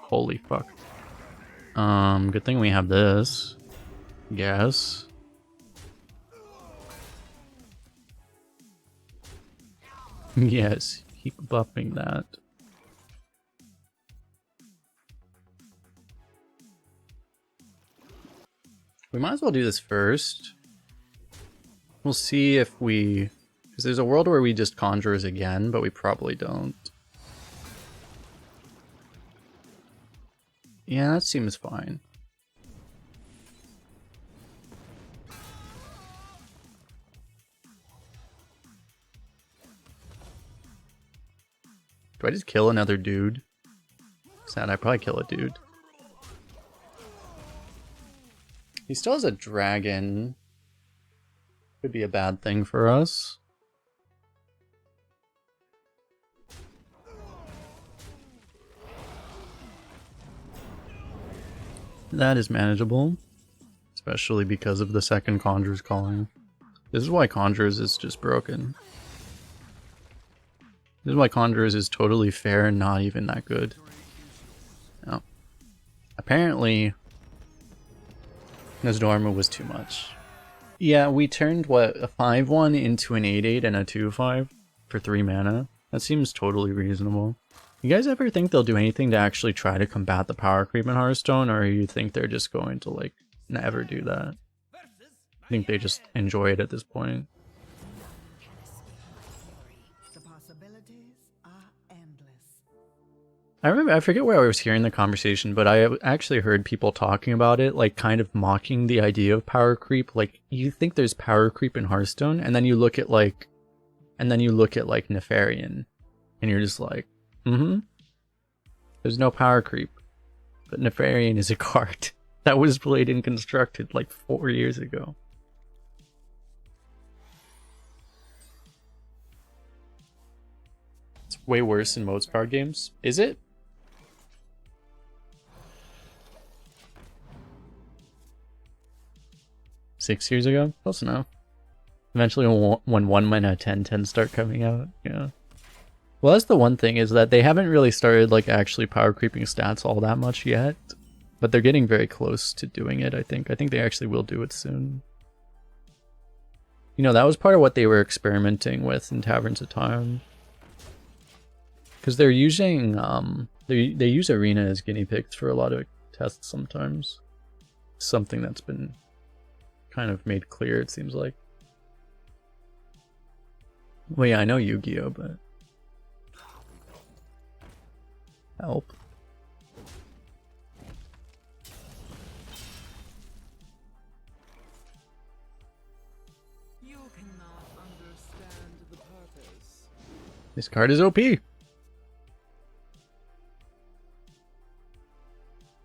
[SPEAKER 1] Holy fuck. Good thing we have this. Yes. Yes, keep buffing that. We might as well do this first. We'll see if we... Because there's a world where we just Conjurers again, but we probably don't. Yeah, that seems fine. Do I just kill another dude? Sad, I probably kill a dude. He still has a dragon. Could be a bad thing for us. That is manageable. Especially because of the second Conjurer's Calling. This is why Conjurers is just broken. This is why Conjurers is totally fair and not even that good. No. Apparently, Nosdorma was too much. Yeah, we turned, what, a 5-1 into an 8-8 and a 2-5 for 3 mana. That seems totally reasonable. You guys ever think they'll do anything to actually try to combat the power creep in Hearthstone, or you think they're just going to, like, never do that? I think they just enjoy it at this point.
[SPEAKER 4] The possibilities are endless.
[SPEAKER 1] I forget where I was hearing the conversation, but I actually heard people talking about it, like kind of mocking the idea of power creep. Like, you think there's power creep in Hearthstone, and then you look at like Nefarian, and you're just like, there's no power creep. But Nefarian is a card that was played and constructed like 4 years ago. It's way worse in most card games. Is it? Six years ago? Close enough. Eventually when 1 mana 10/10 start coming out, yeah. Well, that's the one thing, is that they haven't really started like actually power creeping stats all that much yet. But they're getting very close to doing it, I think. I think they actually will do it soon. You know, that was part of what they were experimenting with in Taverns of Time. Because they're using, they use Arena as guinea pigs for a lot of tests sometimes. Something that's been kind of made clear, it seems like. Well, yeah, I know Yu-Gi-Oh, but... Help.
[SPEAKER 3] You cannot understand the purpose.
[SPEAKER 1] This card is OP!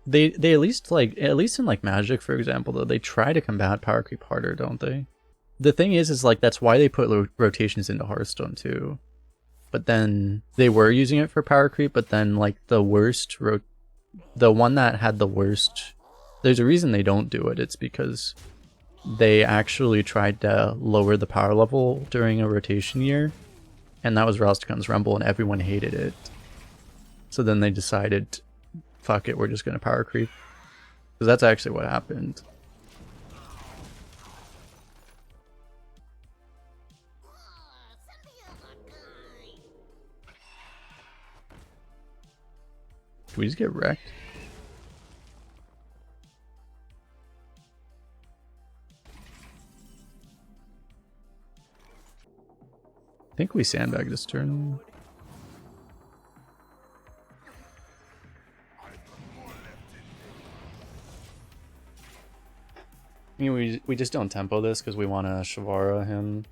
[SPEAKER 1] They at least in like Magic, for example, though, they try to combat power creep harder, don't they? The thing is like that's why they put rotations into Hearthstone too. But then they were using it for power creep, but then like the one that had the worst, there's a reason they don't do it. It's because they actually tried to lower the power level during a rotation year, and that was Ralston's Rumble, and everyone hated it. So then they decided, fuck it, we're just gonna power creep. Because that's actually what happened. Did we just get wrecked? I think we sandbag this turn. I mean, we just don't tempo this because we want to Shavara him.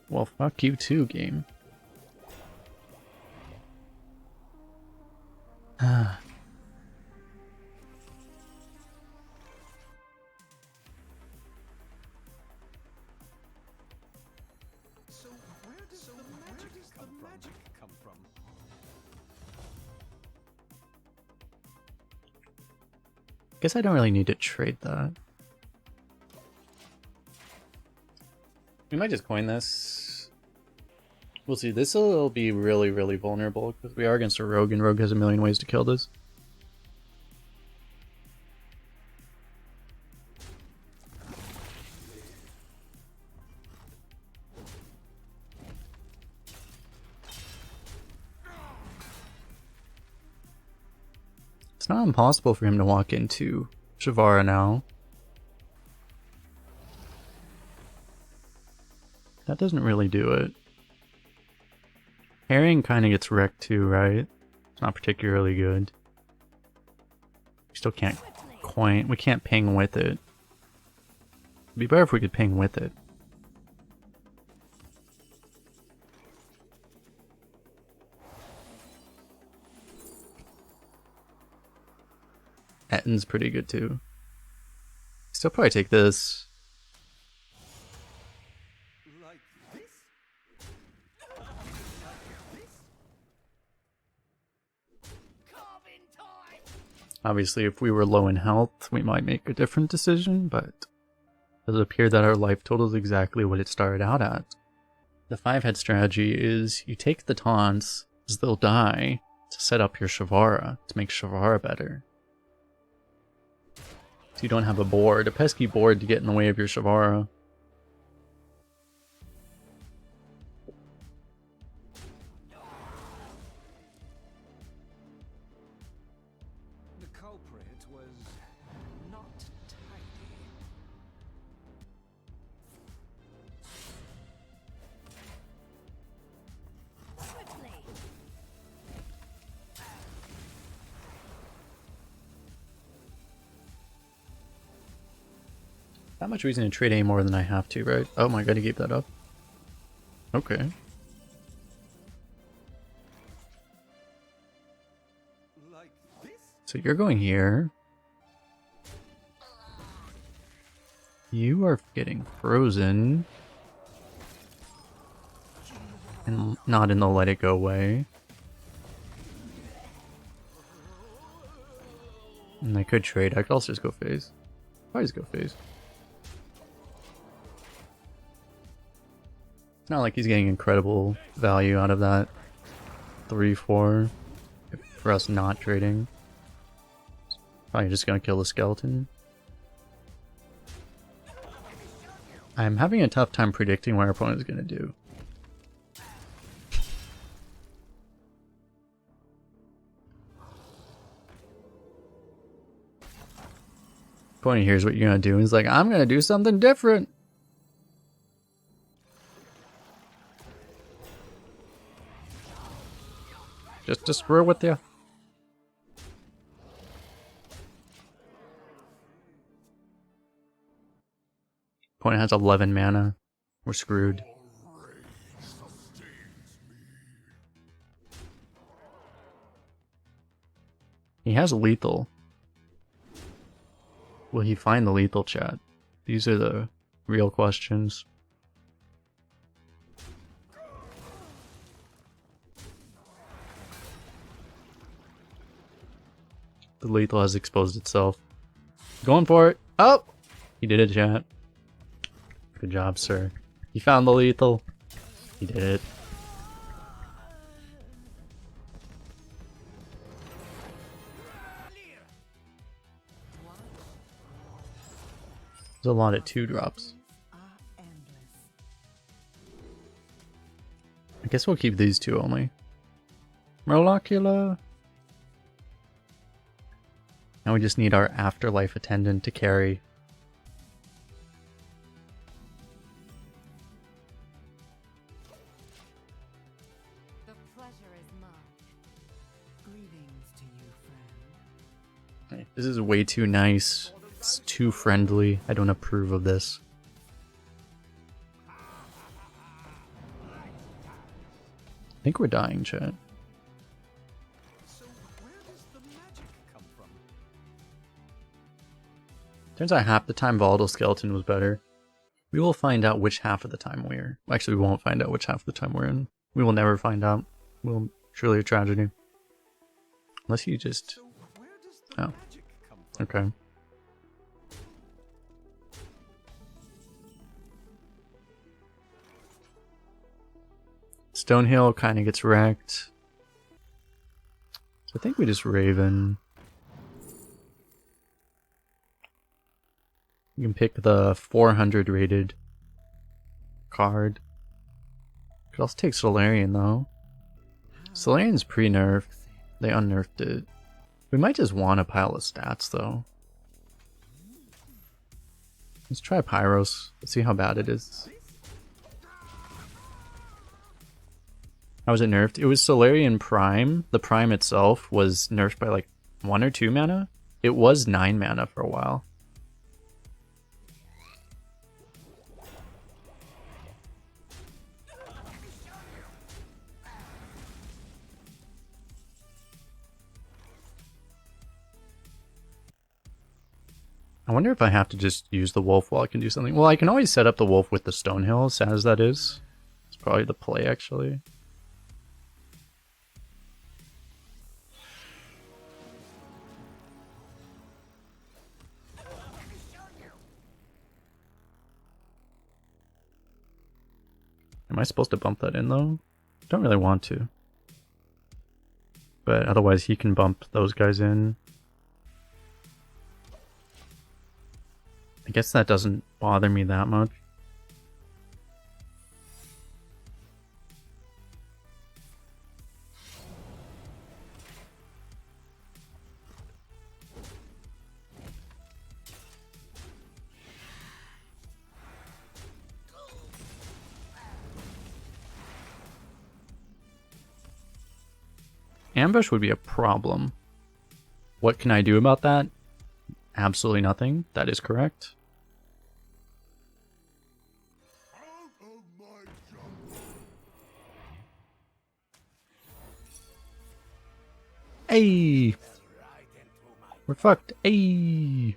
[SPEAKER 1] Well, fuck you too, game. Ah.
[SPEAKER 2] So where does the magic come from?
[SPEAKER 1] Guess I don't really need to trade that. We might just coin this. We'll see. This will be really, really vulnerable because we are against a rogue, and rogue has a million ways to kill this. It's not impossible for him to walk into Shavara now. That doesn't really do it. Harrying kind of gets wrecked too, right? It's not particularly good. We still can't coin. We can't ping with it. It'd be better if we could ping with it. Ettin's pretty good too. Still probably take this.
[SPEAKER 2] Like this?
[SPEAKER 1] Obviously, if we were low in health, we might make a different decision, but it does appear that our life total is exactly what it started out at. The 5-head strategy is you take the taunts, as they'll die, to set up your Shavara, to make Shavara better. So you don't have a board, a pesky board to get in the way of your Shavara.
[SPEAKER 2] The culprit was not tidy.
[SPEAKER 5] Swiftly.
[SPEAKER 1] Not much reason to trade any more than I have to, right? Oh my god, he gave that up. Okay.
[SPEAKER 2] Like this?
[SPEAKER 1] So you're going here. You are getting frozen. And not in the let it go way. And I could trade. I could also just go phase. Probably just go phase. It's not like he's getting incredible value out of that 3-4 for us not trading. Probably just gonna kill the skeleton. I'm having a tough time predicting what our opponent is gonna do. Opponent hears what you're gonna do and he's like, I'm gonna do something different. Just screw with you. Opponent has 11 mana. We're screwed. He has lethal. Will he find the lethal, chat? These are the real questions. The lethal has exposed itself. Going for it. Oh! He did it, chat. Good job, sir. He found the lethal. He did it. There's a lot of 2-drops.
[SPEAKER 4] Are endless.
[SPEAKER 1] I guess we'll keep these 2 only. Molecular. Now we just need our afterlife attendant to carry.
[SPEAKER 5] The pleasure is mine.
[SPEAKER 4] Greetings to you, friend.
[SPEAKER 1] Hey, this is way too nice. It's too friendly. I don't approve of this. I think we're dying, chat.
[SPEAKER 2] So where does the magic come from?
[SPEAKER 1] Turns out half the time Volatile Skeleton was better. We will find out which half of the time we're... Actually, we won't find out which half of the time we're in. We will never find out. Will truly a tragedy. Unless you just...
[SPEAKER 2] So where does the
[SPEAKER 1] Oh.
[SPEAKER 2] magic come from?
[SPEAKER 1] Okay. Stonehill kind of gets wrecked. So I think we just Raven. You can pick the 400 rated card. Could also take Solarian though. Solarian's pre-nerfed. They unnerfed it. We might just want a pile of stats though. Let's try Pyros. Let's see how bad it is. How was it nerfed? It was Solarian Prime. The Prime itself was nerfed by like 1 or 2 mana. It was 9 mana for a while. I wonder if I have to just use the wolf while I can do something. Well, I can always set up the wolf with the Stonehill, sad as that is. It's probably the play, actually. Am I supposed to bump that in, though? Don't really want to. But otherwise, he can bump those guys in. I guess that doesn't bother me that much. Ambush would be a problem. What can I do about that? Absolutely nothing. That is correct.
[SPEAKER 6] Out of my jungle.
[SPEAKER 1] Hey! We're fucked. Hey!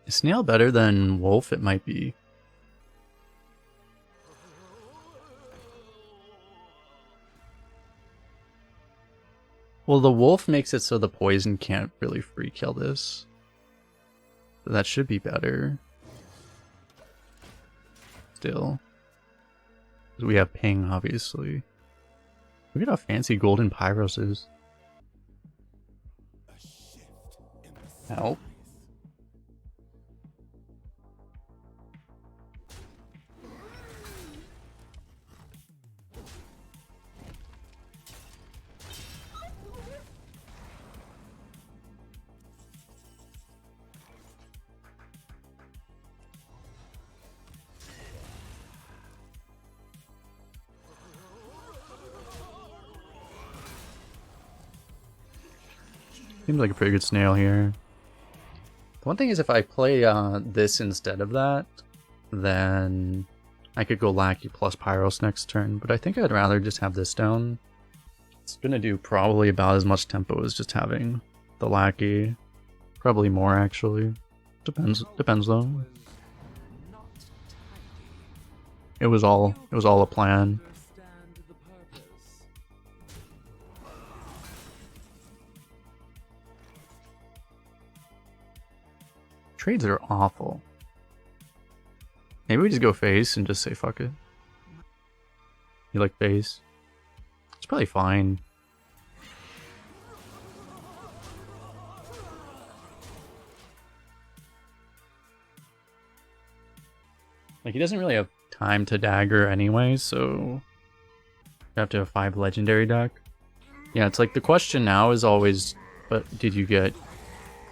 [SPEAKER 1] Is Snail better than Wolf? It might be. Well, the wolf makes it so the poison can't really free kill this. So that should be better. Still. 'Cause we have ping, obviously. Look at how fancy golden Pyros is. Help. Seems like a pretty good snail here. The one thing is if I play this instead of that, then I could go Lackey plus Pyros next turn, but I think I'd rather just have this down. It's gonna do probably about as much tempo as just having the Lackey. Probably more actually. Depends though. It was all a plan.
[SPEAKER 3] Understand the purpose.
[SPEAKER 1] Trades are awful. Maybe we just go face and just say fuck it. You like face? It's probably fine. Like, he doesn't really have time to dagger anyway, so you have to have 5 legendary deck. Yeah, it's like the question now is always, but did you get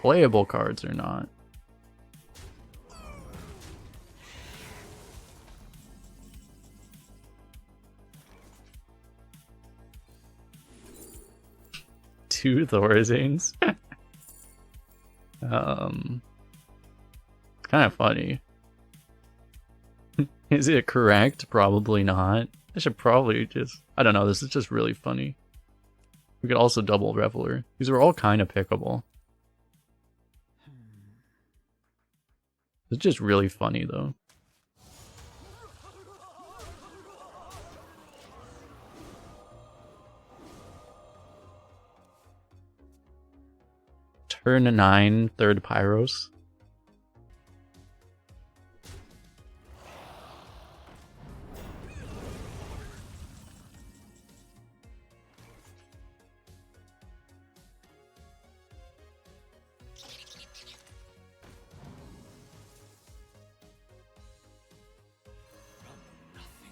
[SPEAKER 1] playable cards or not? Two Thorizanes? It's kind of funny. Is it correct? Probably not. I should probably just... I don't know, this is just really funny. We could also double Reveler. These are all kind of pickable. It's just really funny, though. Turn 9, 3rd Pyros.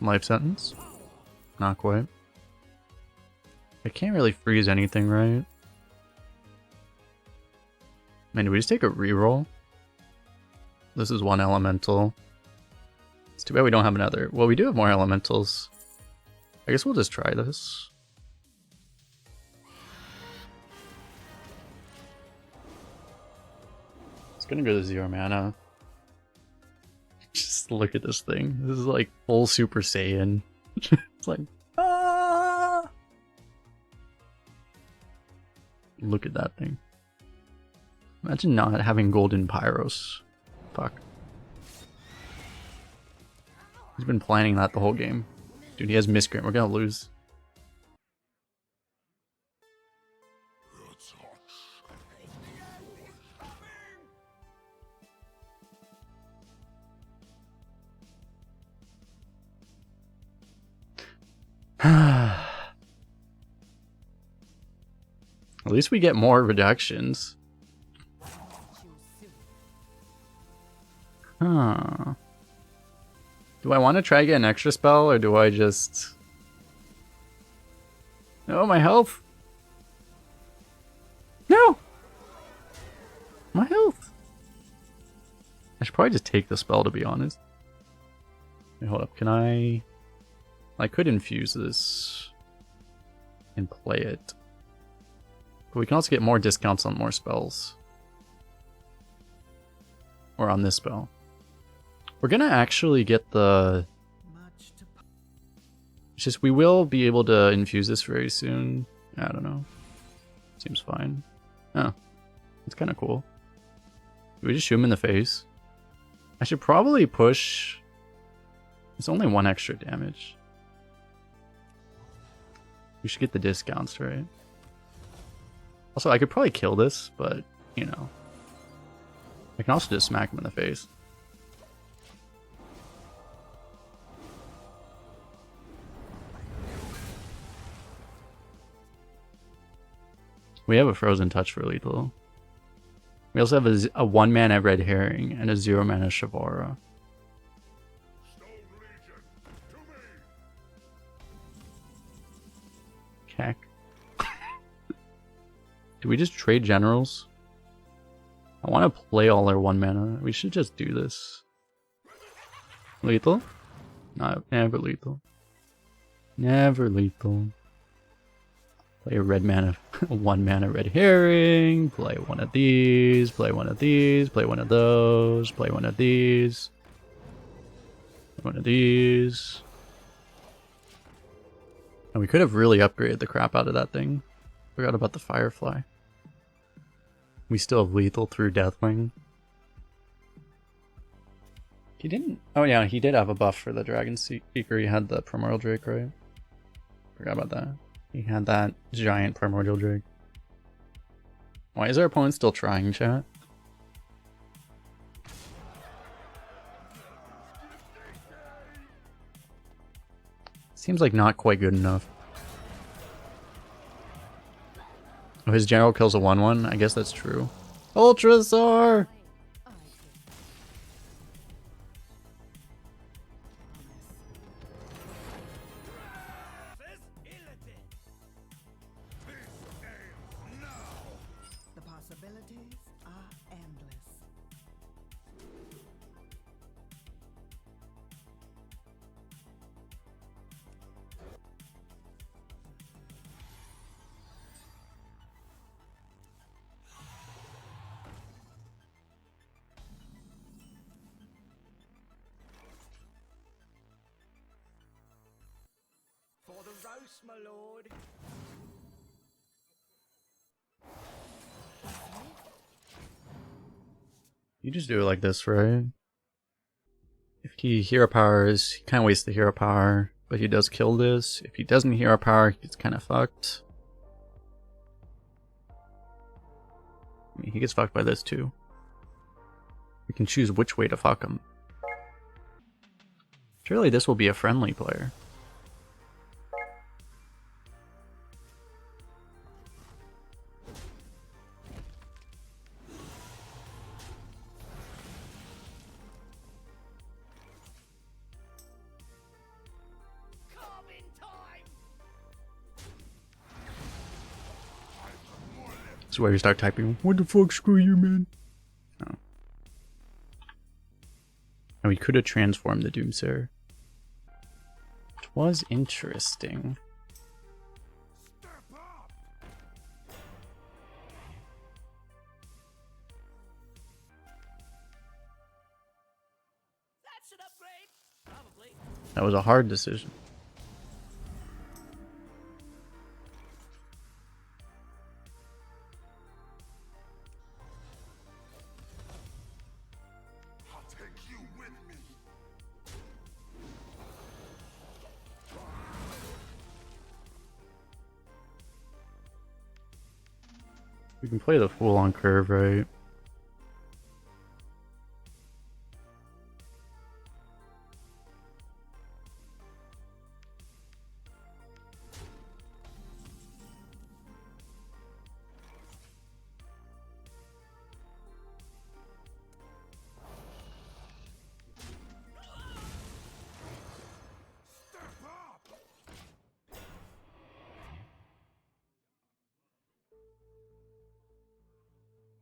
[SPEAKER 1] Life sentence? Not quite. I can't really freeze anything, right? Man, do we just take a reroll? This is one elemental. It's too bad we don't have another. Well, we do have more elementals. I guess we'll just try this. It's gonna go to 0 mana. Just look at this thing. This is like full Super Saiyan. It's like, ah! Look at that thing. Imagine not having golden pyros. Fuck. He's been planning that the whole game. Dude, he has miscreant. We're gonna lose. At least we get more reductions. Huh. Do I want to try to get an extra spell, or do I just... Oh, my health! No! My health! I should probably just take the spell, to be honest. Wait, hold up, can I... I could infuse this and play it. But we can also get more discounts on more spells. Or on this spell. We're gonna actually get the... It's just we will be able to infuse this very soon. I don't know. Seems fine. Oh. It's kind of cool. Do we just shoot him in the face? I should probably push... It's only 1 extra damage. We should get the discounts, right? Also, I could probably kill this, but, you know. I can also just smack him in the face. We have a Frozen Touch for lethal. We also have a 1-mana Red Herring and a 0-mana Shavara. Cack. Do we just trade generals? I want to play all our 1 mana. We should just do this. Lethal? No, never lethal. Never lethal. Play a red mana, 1 mana Red Herring. Play one of these. Play one of these. Play one of those. Play one of these. One of these. And we could have really upgraded the crap out of that thing. Forgot about the Firefly. We still have lethal through Deathwing. He didn't... Oh yeah, he did have a buff for the Dragon Seeker. He had the Primordial Drake, right? Forgot about that. He had that giant Primordial Drake. Why is our opponent still trying, chat? Seems like not quite good enough. Oh, his general kills a 1/1? I guess that's true. Ultrasaur!
[SPEAKER 4] The possibilities are endless.
[SPEAKER 2] For the roast, my lord.
[SPEAKER 1] You just do it like this, right? If he hero powers, he kind of wastes the hero power, but he does kill this. If he doesn't hero power, he's kind of fucked. I mean, he gets fucked by this too. We can choose which way to fuck him. Surely this will be a friendly player. This is where you start typing, what the fuck, screw you, man. Oh. And we could have transformed the Doomsayer. Which was interesting.
[SPEAKER 3] That should upgrade. Probably.
[SPEAKER 1] That was a hard decision.
[SPEAKER 6] I'll take you with me.
[SPEAKER 1] We can play the Fool on curve, right?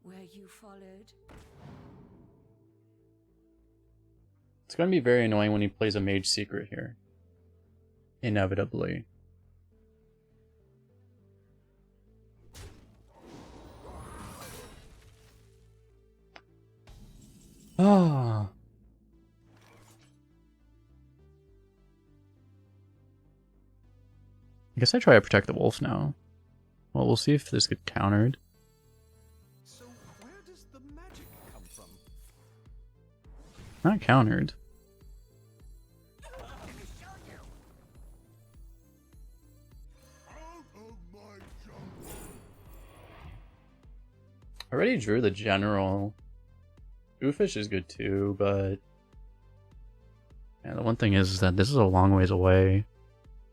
[SPEAKER 5] Were you followed?
[SPEAKER 1] It's going to be very annoying when he plays a Mage Secret here. Inevitably. Ah. I guess I try to protect the wolf now. Well, we'll see if this gets countered.
[SPEAKER 2] So where does the magic come from?
[SPEAKER 1] Not countered.
[SPEAKER 6] Out of my jungle.
[SPEAKER 1] I already drew the general. Oofish is good too, but yeah, the one thing is that this is a long ways away.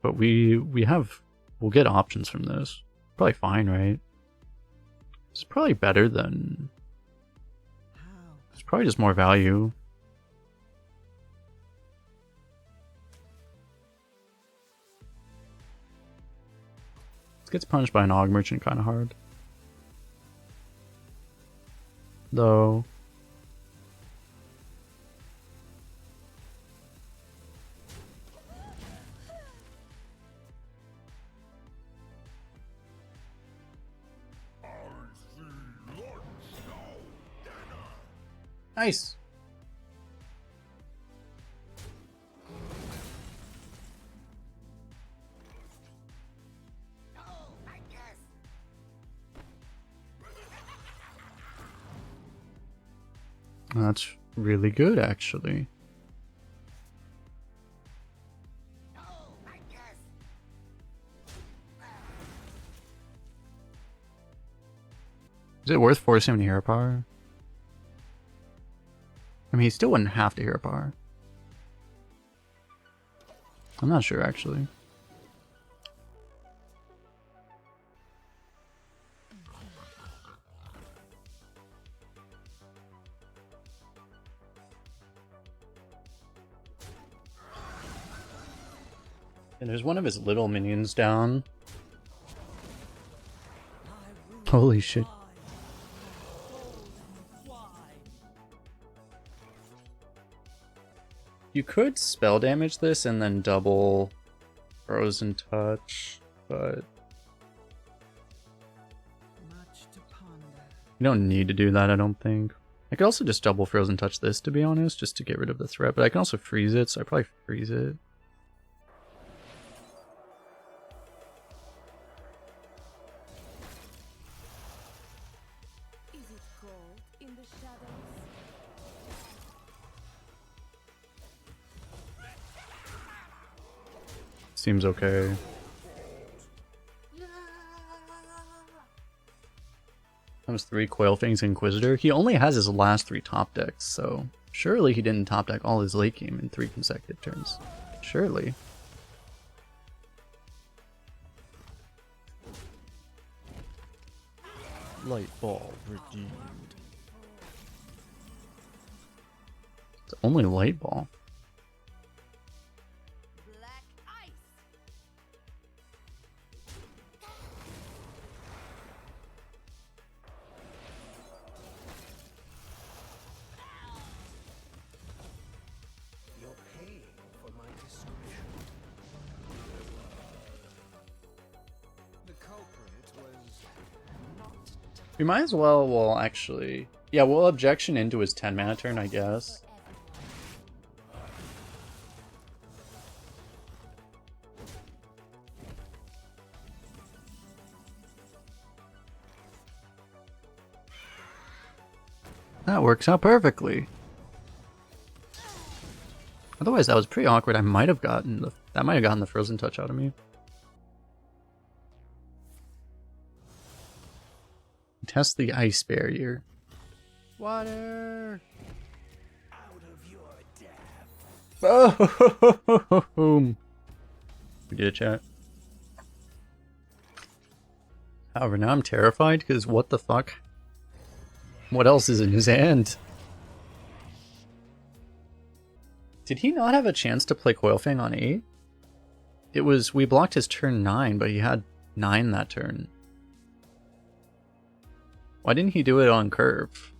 [SPEAKER 1] But we'll get options from this. Probably fine, right? It's probably better than.
[SPEAKER 4] How?
[SPEAKER 1] It's probably just more value. This gets punished by an Og Merchant kind of hard. Though.
[SPEAKER 6] I see lunch now, dinner.
[SPEAKER 1] Nice! That's really good, actually. Is it worth forcing him to hero power? I mean, he still wouldn't have to hero power. I'm not sure, actually. And there's one of his little minions down. Holy shit. You could spell damage this and then double Frozen Touch, but
[SPEAKER 4] Much to ponder.
[SPEAKER 1] you don't need to do that, I don't think. I could also just double Frozen Touch this, to be honest, just to get rid of the threat, but I can also freeze it, so I probably freeze it.
[SPEAKER 5] Is it cold in the shadows?
[SPEAKER 1] Seems okay. That was 3 Coil Fangs Inquisitor. He only has his last 3 top decks, so surely he didn't top deck all his late game in 3 consecutive turns. Surely.
[SPEAKER 2] Light ball redeemed.
[SPEAKER 1] It's only Light Ball.
[SPEAKER 5] Black ice.
[SPEAKER 1] We might as well, well, actually... Yeah, we'll objection into his 10 mana turn, I guess. That works out perfectly. Otherwise, that was pretty awkward. I might have gotten the... That might have gotten the frozen touch out of me. Test the ice barrier. Water!
[SPEAKER 2] Out of your depth.
[SPEAKER 1] Boom! We did a chat. However, now I'm terrified because what the fuck? What else is in his hand? Did he not have a chance to play Coilfang on 8? It was, we blocked his turn 9, but he had 9 that turn. Why didn't he do it on curve?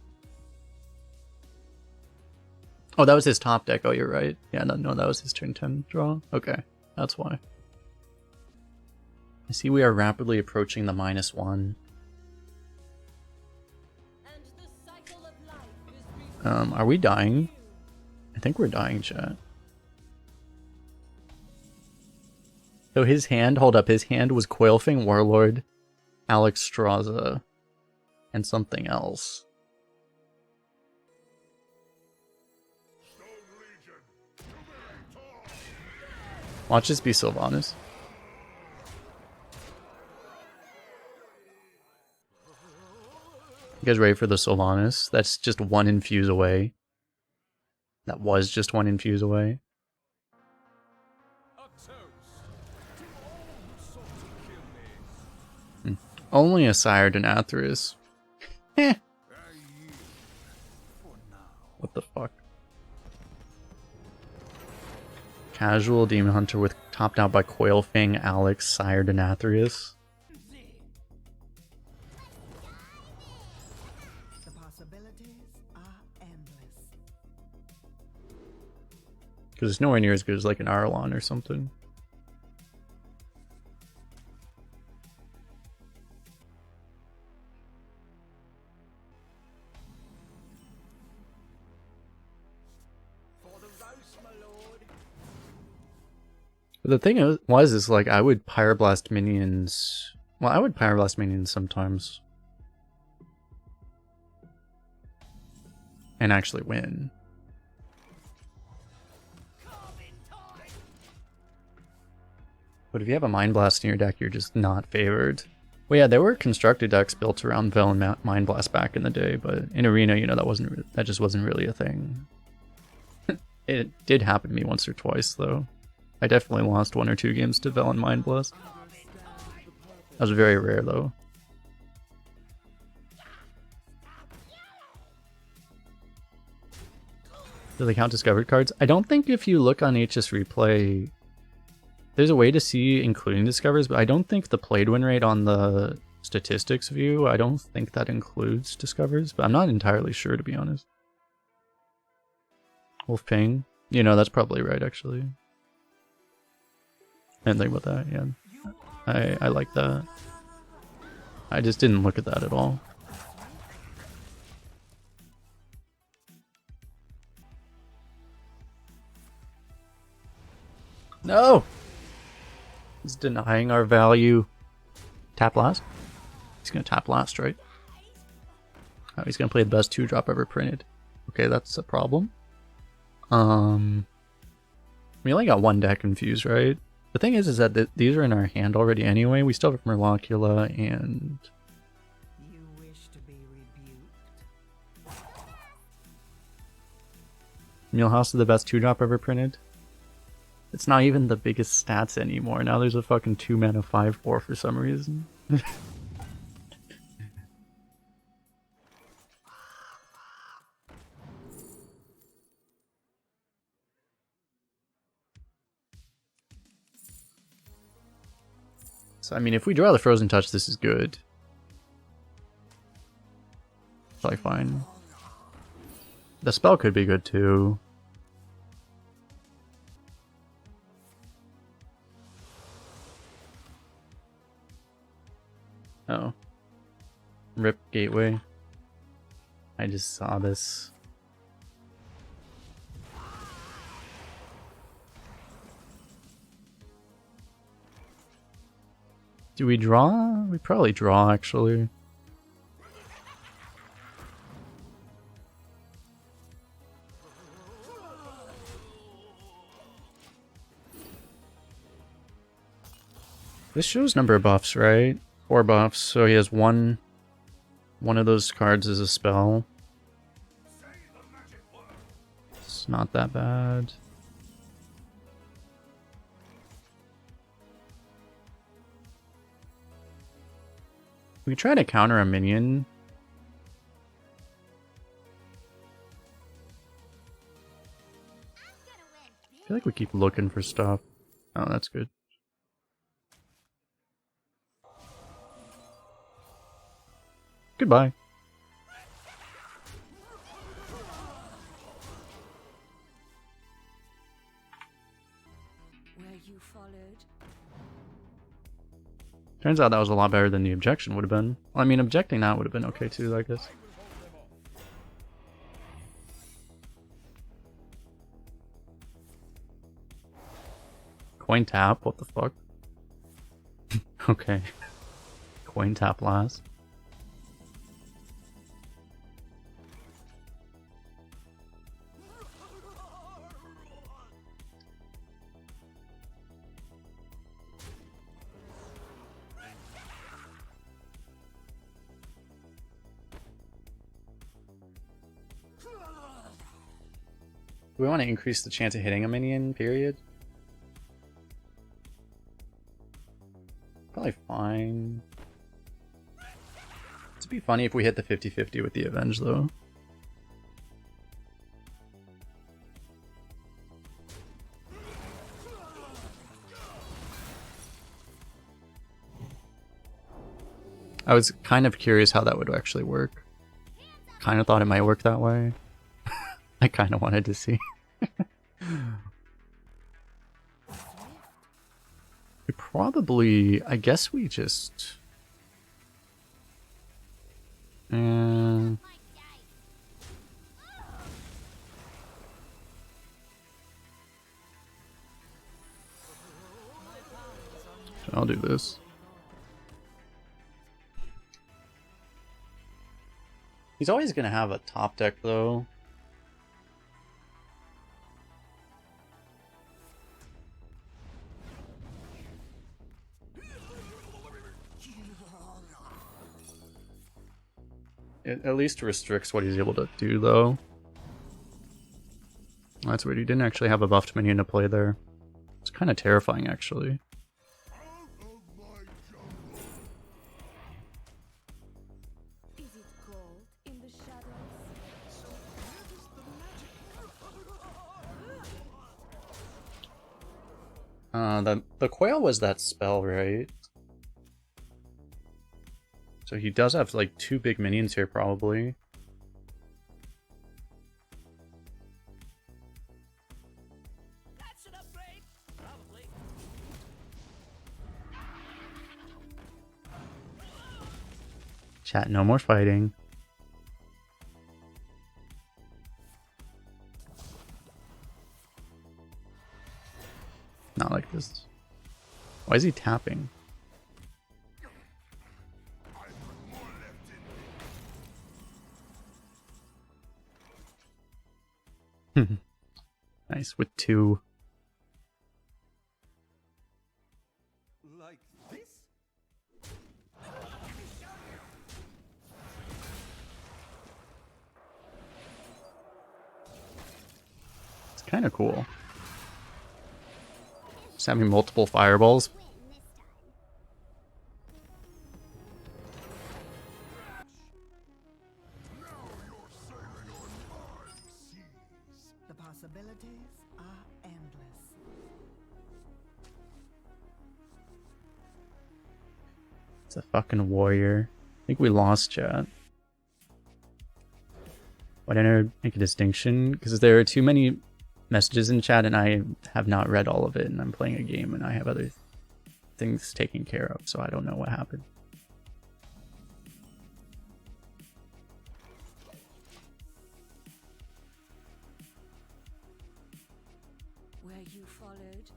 [SPEAKER 1] Oh, that was his top deck. Oh, you're right. Yeah, no, that was his turn 10 draw. Okay, that's why. I see we are rapidly approaching the -1. Are we dying? I think we're dying, chat. So his hand, hold up, his hand was Coilfang, Warlord, Alex Straza, and something else. Watch this be Sylvanas. You guys ready for the Sylvanas? That's just 1 infuse away. That was just 1 infuse away. Only a Sire Denathrius. Heh. What the fuck? Casual Demon Hunter with topped out by Coilfang, Alex, Sire Denathrius.
[SPEAKER 4] The possibilities are endless.
[SPEAKER 1] Because it's nowhere near as good as like an Arlon or something. But the thing is like I would Pyroblast minions. Well, I would Pyroblast minions sometimes. And actually win. But if you have a Mind Blast in your deck, you're just not favored. Well, yeah, there were constructed decks built around Vel and Mind Blast back in the day, but in Arena, you know, that just wasn't really a thing. It did happen to me once or twice, though. I definitely lost 1 or 2 games to Vel and Mind Blast. That was very rare, though. Do they count discovered cards? I don't think if you look on HS Replay, there's a way to see including discovers, but I don't think the played win rate on the statistics view, I don't think that includes discovers, but I'm not entirely sure, to be honest. Wolfping? You know, that's probably right, actually. I didn't think about that, yeah. I like that. I just didn't look at that at all. No! He's denying our value. Tap last? He's gonna tap last, right? Oh, he's gonna play the best 2-drop ever printed. Okay, that's a problem. We only got 1 deck infused, right? The thing is that these are in our hand already anyway. We still have Murlocula and...
[SPEAKER 4] You wish to be rebuked.
[SPEAKER 1] Millhouse is the best 2-drop ever printed. It's not even the biggest stats anymore. Now there's a fucking 2-mana 5/4 for some reason. So, I mean, if we draw the Frozen Touch, this is good. It's like fine. The spell could be good too. Oh. Rip gateway. I just saw this. Do we draw? We probably draw, actually. This shows number of buffs, right? 4 buffs, so he has one of those cards is a spell. It's not that bad. We can try to counter a minion. I feel like we keep looking for stuff. Oh, that's good. Goodbye.
[SPEAKER 3] Where you followed?
[SPEAKER 1] Turns out that was a lot better than the objection would have been. Well, I mean, objecting that would have been okay too, I guess. Coin tap? What the fuck? Okay. Coin tap last. Do we want to increase the chance of hitting a minion, period? Probably fine. It'd be funny if we hit the 50-50 with the Avenge, though. I was kind of curious how that would actually work. Kind of thought it might work that way. I kind of wanted to see. We probably... I guess we just... I'll do this. He's always going to have a top deck, though. It at least restricts what he's able to do, though. That's weird. He didn't actually have a buffed minion to play there. It's kind of terrifying, actually.
[SPEAKER 3] Is it cold in the shadows?
[SPEAKER 2] So where does the magic
[SPEAKER 1] The Quail was that spell, right? So he does have like 2 big minions here, probably.
[SPEAKER 3] That's an upgrade. Probably.
[SPEAKER 1] Chat, no more fighting. Not like this. Why is he tapping? Nice, with 2.
[SPEAKER 2] like this?
[SPEAKER 1] It's kind of cool. Just having multiple fireballs.
[SPEAKER 4] The possibilities are endless.
[SPEAKER 1] It's a fucking warrior. I think we lost, chat. Why didn't I make a distinction? Because there are too many messages in chat and I have not read all of it, and I'm playing a game and I have other things taken care of, so I don't know what happened.
[SPEAKER 5] you followed.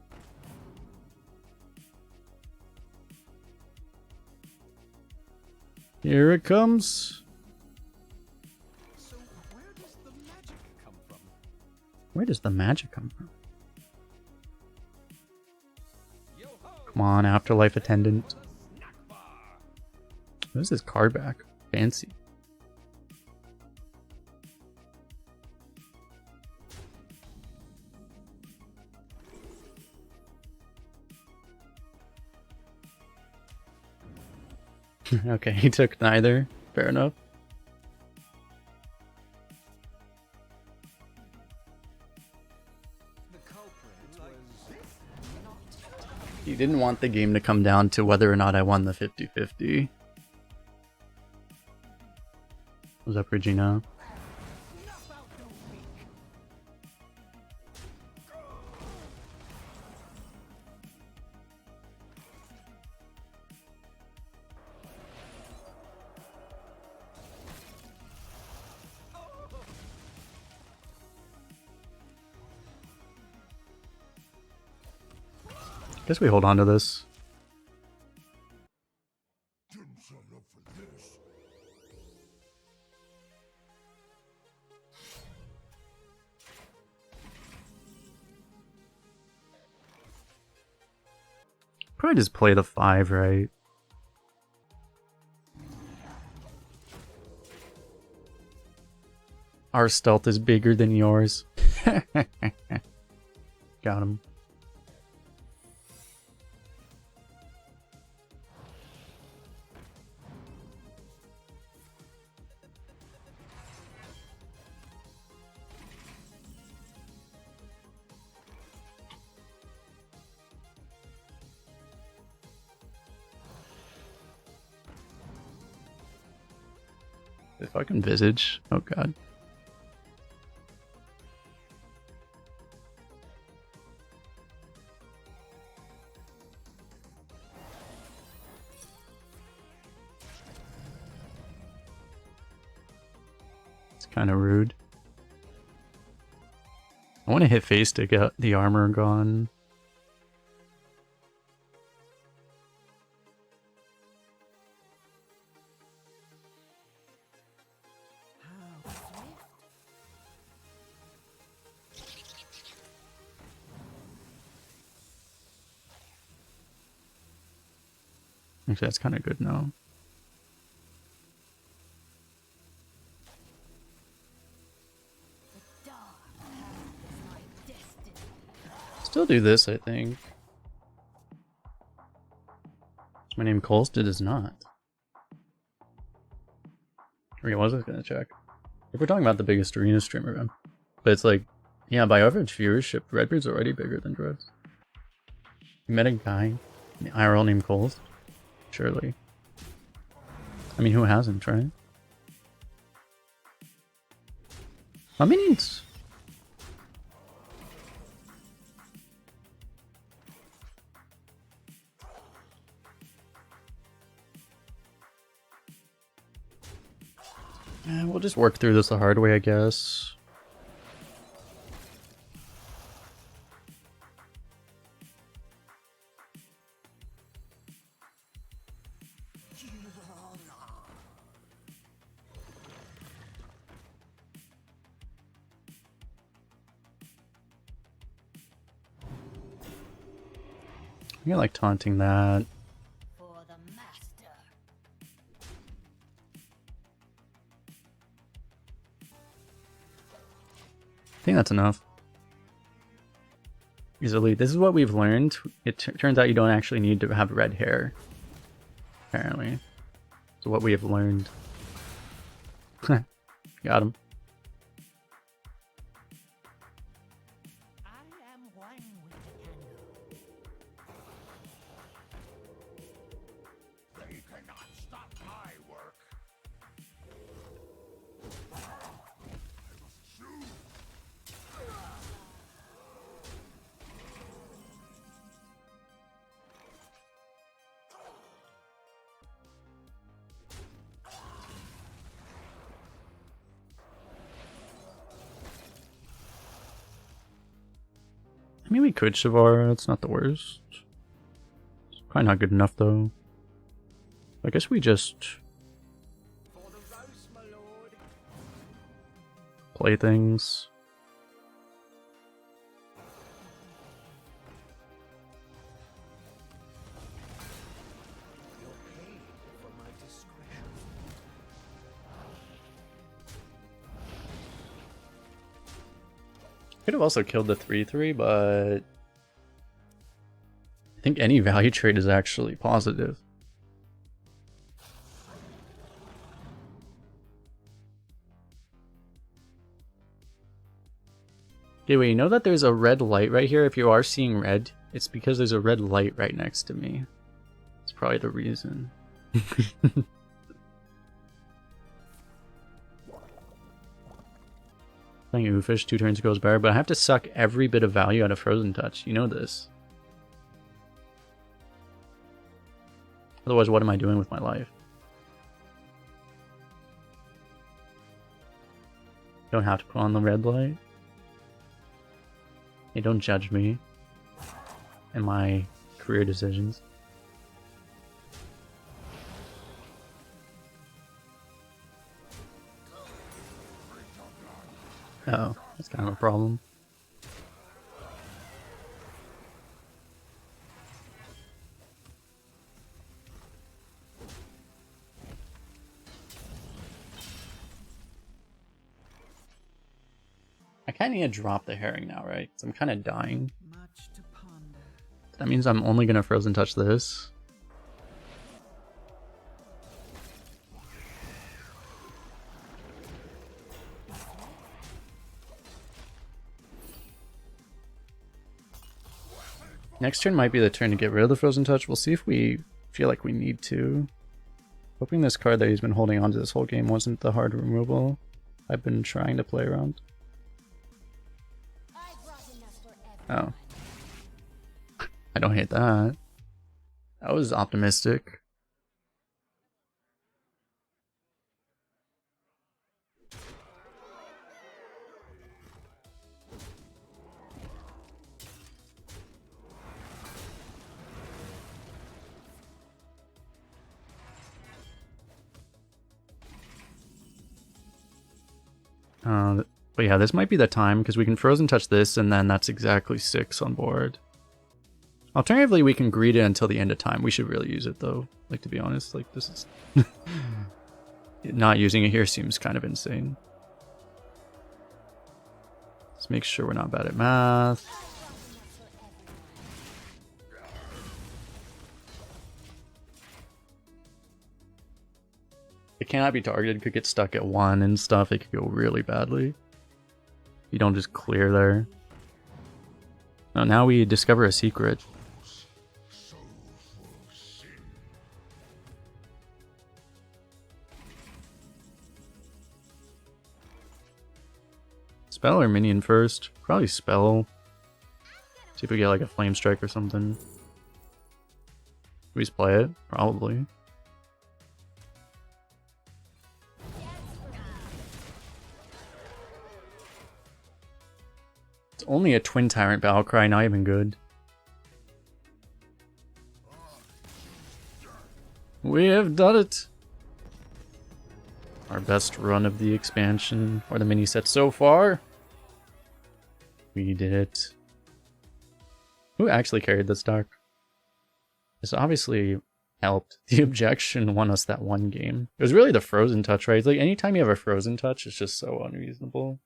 [SPEAKER 1] Here it comes.
[SPEAKER 2] So where does the magic come from?
[SPEAKER 1] Where does the magic come from?
[SPEAKER 2] Yo ho!
[SPEAKER 1] Come on, Afterlife Attendant. Who's this card back? Fancy. Okay, he took neither. Fair enough.
[SPEAKER 2] The culprit was not.
[SPEAKER 1] He didn't want the game to come down to whether or not I won the 50-50. What's up, Regina? Guess we hold on to this.
[SPEAKER 6] Didn't sign up for this.
[SPEAKER 1] Probably just play the 5, right? Our stealth is bigger than yours. Got him. The fucking visage. Oh god. It's kind of rude. I want to hit face to get the armor gone.
[SPEAKER 4] How swift.
[SPEAKER 1] Actually, that's kind of good now.
[SPEAKER 5] The dark path is my destiny.
[SPEAKER 1] Still do this, I think. Is my name kolst? It is not. I was gonna check. If we're talking about the biggest arena streamer, but it's like, yeah, by average viewership, Redbeard's already bigger than Dreads. You met a guy in the IRL named kolst? Surely. I mean, who hasn't, right? My minions! We'll just work through this the hard way, I guess. I like taunting that.
[SPEAKER 5] For the master.
[SPEAKER 1] I think that's enough. Easily. This is what we've learned. It turns out you don't actually need to have red hair. Apparently. So what we have learned. Got him.
[SPEAKER 3] I am one with the candle.
[SPEAKER 6] They cannot stop my work. I must choose.
[SPEAKER 1] I mean, we could Shavara, it's not the worst. It's probably not good enough though. I guess we just play things. Could have also killed the 3/3, but I think any value trade is actually positive. Okay, wait, you know that there's a red light right here? If you are seeing red, it's because there's a red light right next to me. It's probably the reason. Playing Oofish 2 turns goes better, but I have to suck every bit of value out of Frozen Touch. You know this. Otherwise, what am I doing with my life? Don't have to put on the red light. Hey, don't judge me and my career decisions. Oh, that's kind of a problem. I kind of need to drop the herring now, right? So I'm kind of dying.
[SPEAKER 4] Much to ponder.
[SPEAKER 1] That means I'm only going to Frozen Touch this. Next turn might be the turn to get rid of the Frozen Touch. We'll see if we feel like we need to. Hoping this card that he's been holding on to this whole game wasn't the hard removal I've been trying to play around. Oh. I don't hate that. That was optimistic. But yeah, this might be the time because we can Frozen Touch this and then that's exactly 6 on board. Alternatively, we can greed it until the end of time. We should really use it though. Like, to be honest, like this is not using it here seems kind of insane. Let's make sure we're not bad at math. It cannot be targeted, could get stuck at 1 and stuff. It could go really badly. You don't just clear there. Oh, now we discover a secret. Spell or minion first? Probably spell. See if we get like a flame strike or something. We just play it? Probably. It's only a Twin Tyrant Battlecry, not even good. We have done it! Our best run of the expansion, or the mini set so far. We did it. Who actually carried this deck? This obviously helped. The objection won us that one game. It was really the Frozen Touch, right? It's like anytime you have a Frozen Touch, it's just so unreasonable.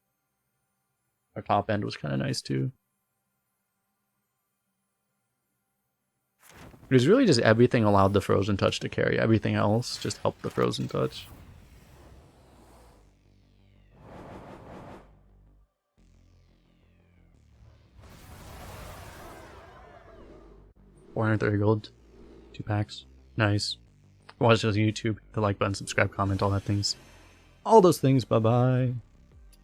[SPEAKER 1] Our top end was kind of nice too. It was really just everything allowed the Frozen Touch to carry. Everything else just helped the Frozen Touch. $430 gold. 2 packs. Nice. Watch us on YouTube. The like button, subscribe, comment, all that things. All those things. Bye-bye.